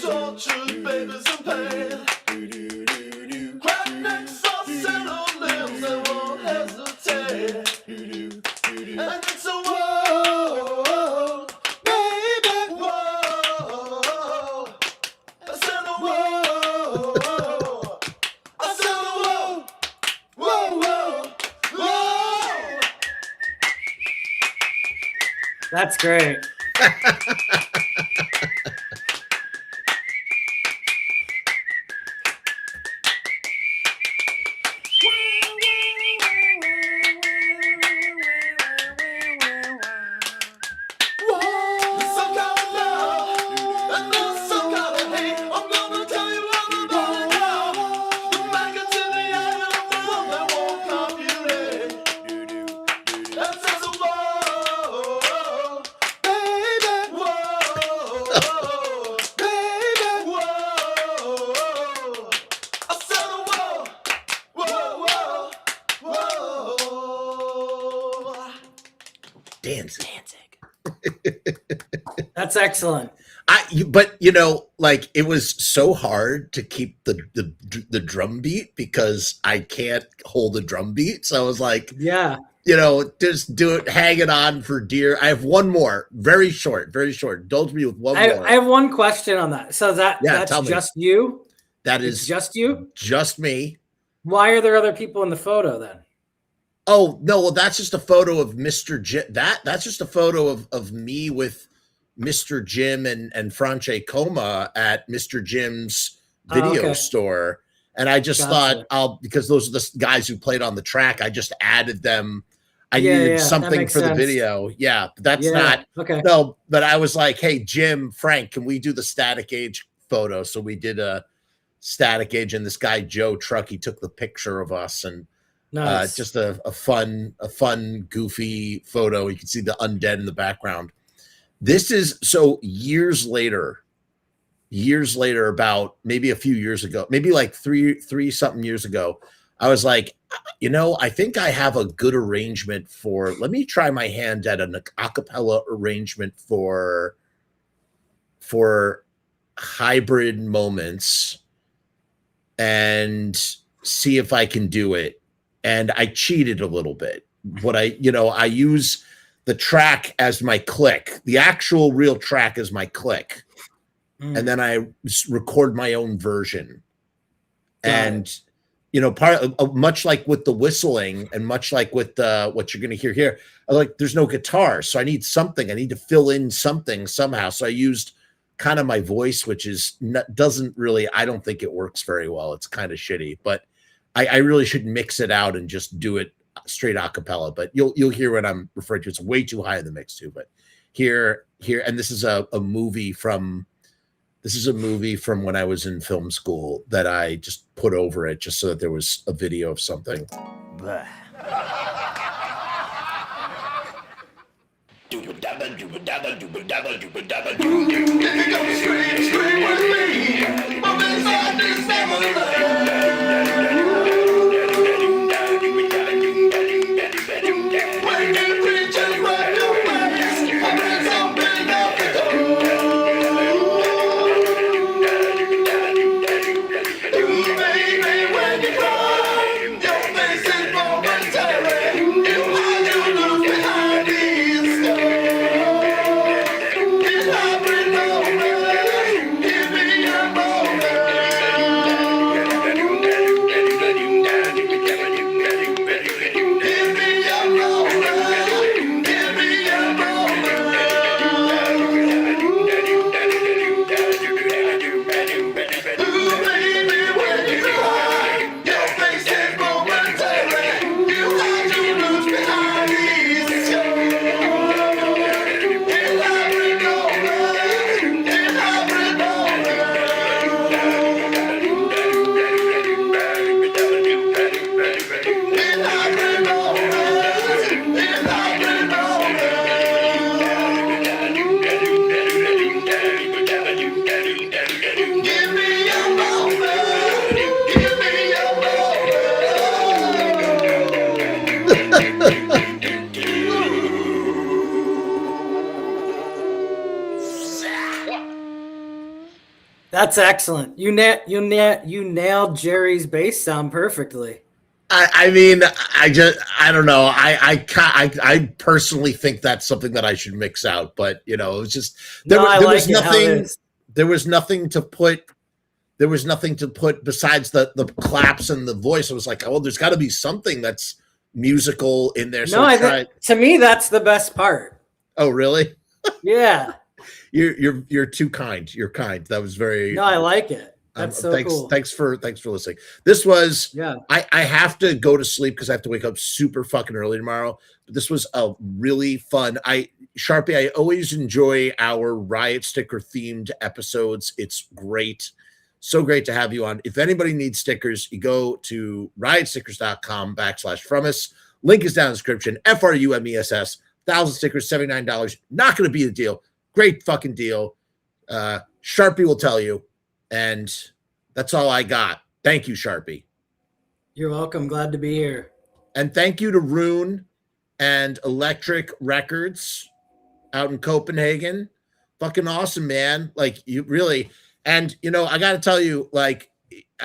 Tortured babies in pain. Cracked necks are settled limbs and won't hesitate. And it's a whoa, baby, whoa. I said a whoa, I said a whoa, whoa, whoa. That's great. That's excellent. But you know, like it was so hard to keep the drum beat because I can't hold a drum beat. So I was like, yeah, you know, just do it, hang it on for dear. I have one more, very short. Indulge me with one more. I have one question on that. So that's just you? That is just you? Just me. Why are there other people in the photo then? Oh no, well that's just a photo of Mr. Jim. That's just a photo of me with Mr. Jim and Franche Coma at Mr. Jim's video store. And I just thought because those are the guys who played on the track, I just added them. I needed something for the video. Yeah, that's not okay. No, but I was like, hey, Jim, Frank, can we do the Static Age photo? So we did a Static Age, and this guy, Joe Truck, he took the picture of us, and nice. Just a fun, goofy photo. You can see the undead in the background. This is so years later. years later, about maybe a few years ago, maybe like three something years ago, I was like, I think I have a good arrangement for, let me try my hand at an acapella arrangement for hybrid moments and see if I can do it. And I cheated a little bit. I use the track as my click, the actual real track as my click. And then I record my own version. And part of, much like with the whistling and much like with what you're going to hear here, there's no guitar, so I need something. I need to fill in something somehow. So I used kind of my voice, which doesn't really, I don't think it works very well. It's kind of shitty, but I really should mix it out and just do it straight a cappella. But you'll hear what I'm referring to. It's way too high in the mix too. But here, and this is a movie from. This is a movie from when I was in film school that I just put over it just so that there was a video of something. That's excellent. You nailed Jerry's bass sound perfectly. I mean, I don't know. I personally think that's something that I should mix out, but it was just there was nothing to put besides the claps and the voice. I was like, oh, there's got to be something that's musical in there. So to me, that's the best part. Oh, really? Yeah. You're too kind. You're kind. That was very. No, I like it. That's so cool. Thanks for listening. This was. Yeah. I have to go to sleep because I have to wake up super fucking early tomorrow. But this was a really fun. Sharpie, I always enjoy our Riot sticker themed episodes. It's great. So great to have you on. If anybody needs stickers, you go to riotstickers.com/Frumess. Link is down in the description. FRUMESS. 1,000 stickers, $79. Not going to be a deal. Great fucking deal. Sharpie will tell you. And that's all I got. Thank you, Sharpie. You're welcome. Glad to be here. And thank you to Rune and Electric Records out in Copenhagen. Fucking awesome, man. Like, you really, and I got to tell you, like,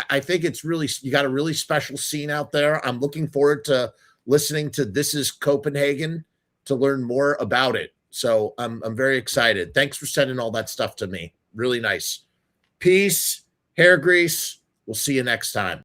I think it's really, you got a really special scene out there. I'm looking forward to listening to This Is Copenhagen to learn more about it. So I'm very excited. Thanks for sending all that stuff to me. Really nice. Peace, hair grease. We'll see you next time.